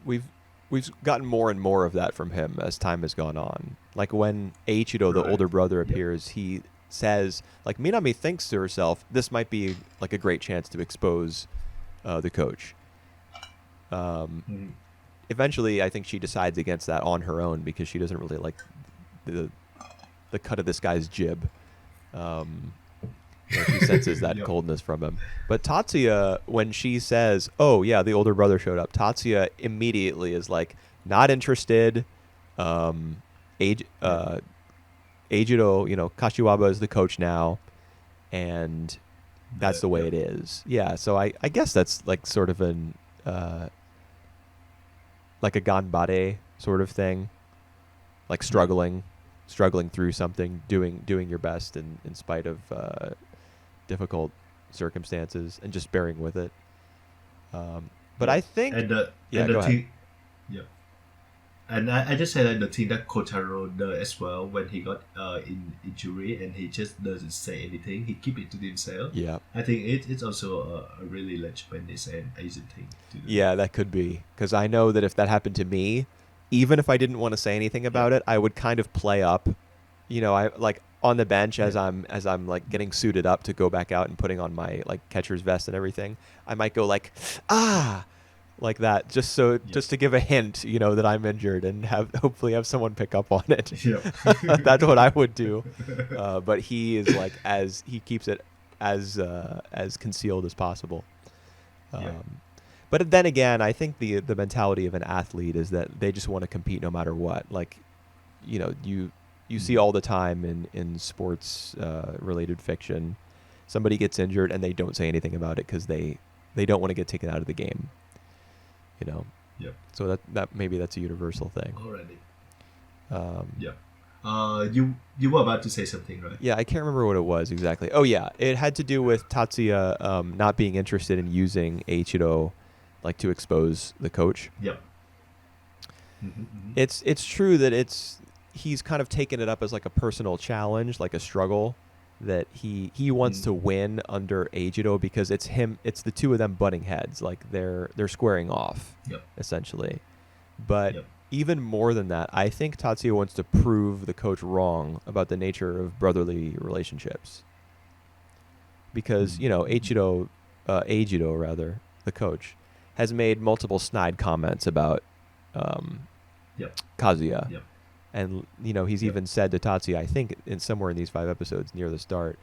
We've gotten more and more of that from him as time has gone on. Like when Eiichiro, the right, older brother, yep, appears, he says, like Minami thinks to herself, this might be like a great chance to expose the coach. Um, mm, Eventually, I think she decides against that on her own because she doesn't really like the the cut of this guy's jib. Um, she senses that yep, coldness from him. But Tatsuya, when she says, "Oh yeah, the older brother showed up," Tatsuya immediately is like, not interested. Um, age, yep, Eiichiro, Kashiwaba is the coach now, and that's the way yep, it is. Yeah, so I guess that's like sort of an like a ganbare sort of thing, like mm, struggling through something, doing your best in spite of difficult circumstances, and just bearing with it. But I yep. think, And the yeah, and the go ahead. thing, yep. And I just say like the thing that Kotaro does as well when he got in injury and he just doesn't say anything. He keep it to himself. Yeah, I think it's also a really like Japanese and Asian thing to do. yeah, that could be because I know that if that happened to me, even if I didn't want to say anything Yep. about it, I would kind of play up. I like on the bench Yep. as I'm like getting suited up to go back out and putting on my like catcher's vest and everything. I might go like, ah, like that, Yep. just to give a hint, that I'm injured and have hopefully have someone pick up on it. Yep. That's what I would do. But he is like he keeps it as concealed as possible. Yep. Um, but then again, I think the mentality of an athlete is that they just want to compete no matter what. Like, you see Mm. all the time in sports related fiction, somebody gets injured and they don't say anything about it because they don't want to get taken out of the game. You know, Yep. so that maybe that's a universal thing. Already. Um, Yep. You were about to say something, right? yeah, I can't remember what it was exactly. Oh yeah, it had to do with Tatsuya not being interested in using Eiichiro like to expose the coach. Yep. Mm-hmm. It's true that he's kind of taken it up as like a personal challenge, like a struggle that he wants Mm. to win under Eiichiro because it's the two of them butting heads, like they're squaring off Yep. essentially. But Yep. even more than that, I think Tatsuya wants to prove the coach wrong about the nature of brotherly relationships because Mm. Eiichiro rather, the coach, has made multiple snide comments about um, Yep. Kazuya. Yep. And he's Yep. even said to Tatsuya, I think in somewhere in these 5 episodes near the start,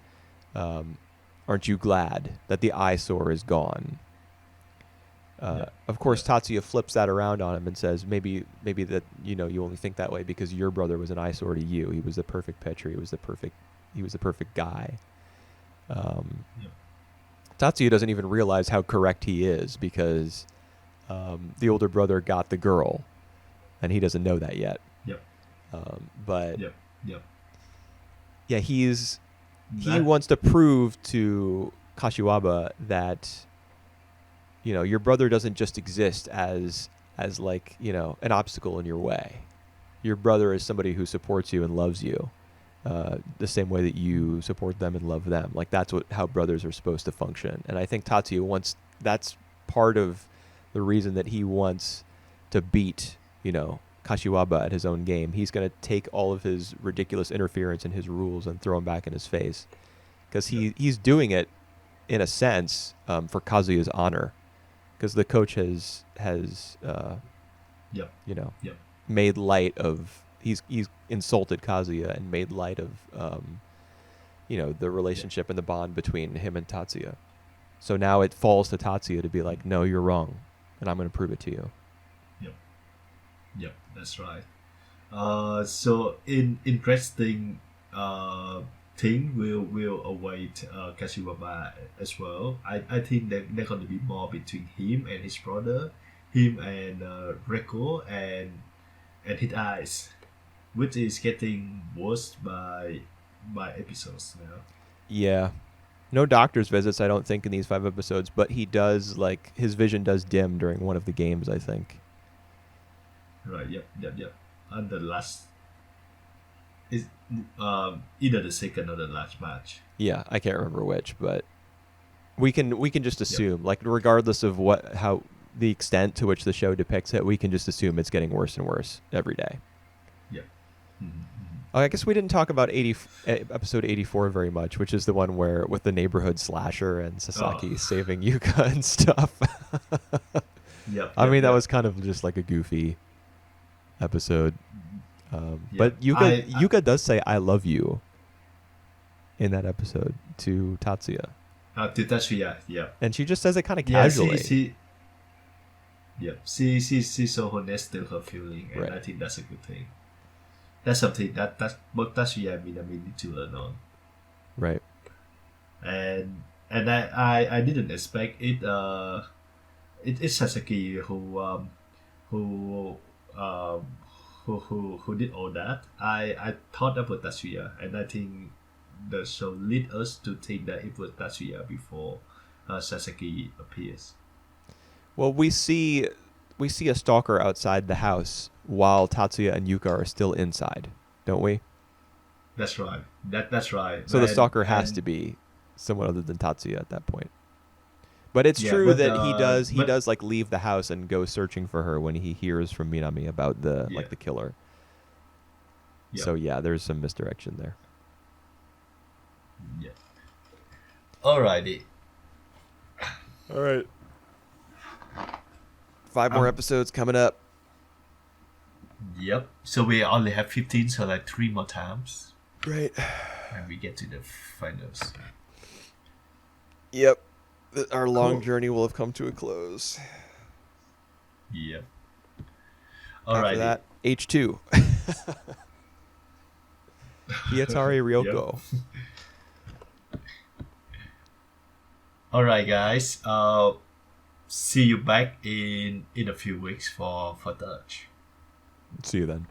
um, "Aren't you glad that the eyesore is gone?" Yep. Of course, Yep. Tatsuya flips that around on him and says, maybe that you only think that way because your brother was an eyesore to you. He was the perfect pitcher. He was the perfect guy. Um, Yep. Tatsuya doesn't even realize how correct he is because the older brother got the girl, and he doesn't know that yet. Yep. But Yep. Yep. yeah, he That. wants to prove to Kashiwaba that your brother doesn't just exist as like an obstacle in your way. Your brother is somebody who supports you and loves you, the same way that you support them and love them. Like that's how brothers are supposed to function. And I think Tatsuya wants that's part of the reason that he wants to beat Kashiwaba at his own game. He's going to take all of his ridiculous interference in his rules and throw him back in his face. Because he's doing it, in a sense, for Kazuya's honor. Because the coach has made light of... He's insulted Kazuya and made light of, the relationship and the bond between him and Tatsuya. So now it falls to Tatsuya to be like, no, you're wrong, and I'm going to prove it to you. Yep, that's right. So interesting thing will await Kashiwaba as well. I think that there's going to be more between him and his brother, him and Reko and his eyes, which is getting worse by episodes now. Yeah. No doctor's visits, I don't think, in these 5 episodes, but he does, his vision does dim during one of the games, I think. Right, yep. And the last is either the second or the last match. Yeah, I can't remember which, but we can just assume, regardless of how the extent to which the show depicts it, we can just assume it's getting worse and worse every day. Yeah. Mm-hmm. Oh, I guess we didn't talk about episode 84 very much, which is the one where with the neighborhood slasher and Sasaki saving Yuka and stuff. I mean, that was kind of just like a goofy episode. But Yuka does say "I love you" in that episode to Tatsuya. To Tatsuya, yeah. And she just says it kind of casually. She's so honest to her feeling, and I think that's a good thing. That's something that both Tatsuya and Minami need to learn on. Right. And I didn't expect it. It's Sasaki who did all that. I thought that was Tatsuya, and I think the show lead us to think that it was Tatsuya before Sasaki appears. Well, we see a stalker outside the house while Tatsuya and Yuka are still inside, don't we? That's right. That's right. So the stalker has to be someone other than Tatsuya at that point. But it's true that he does leave the house and go searching for her when he hears from Minami about the killer. Yep. So there's some misdirection there. Yeah. Alrighty. All right. 5 more episodes coming up. Yep. So we only have 15, so 3 more times. Right. And we get to the finals. Yep. Our long journey will have come to a close. Yep. After that, H2. Hiyatari Ryoko. Yep. Alright, guys. See you back in a few weeks for Touch. See you then.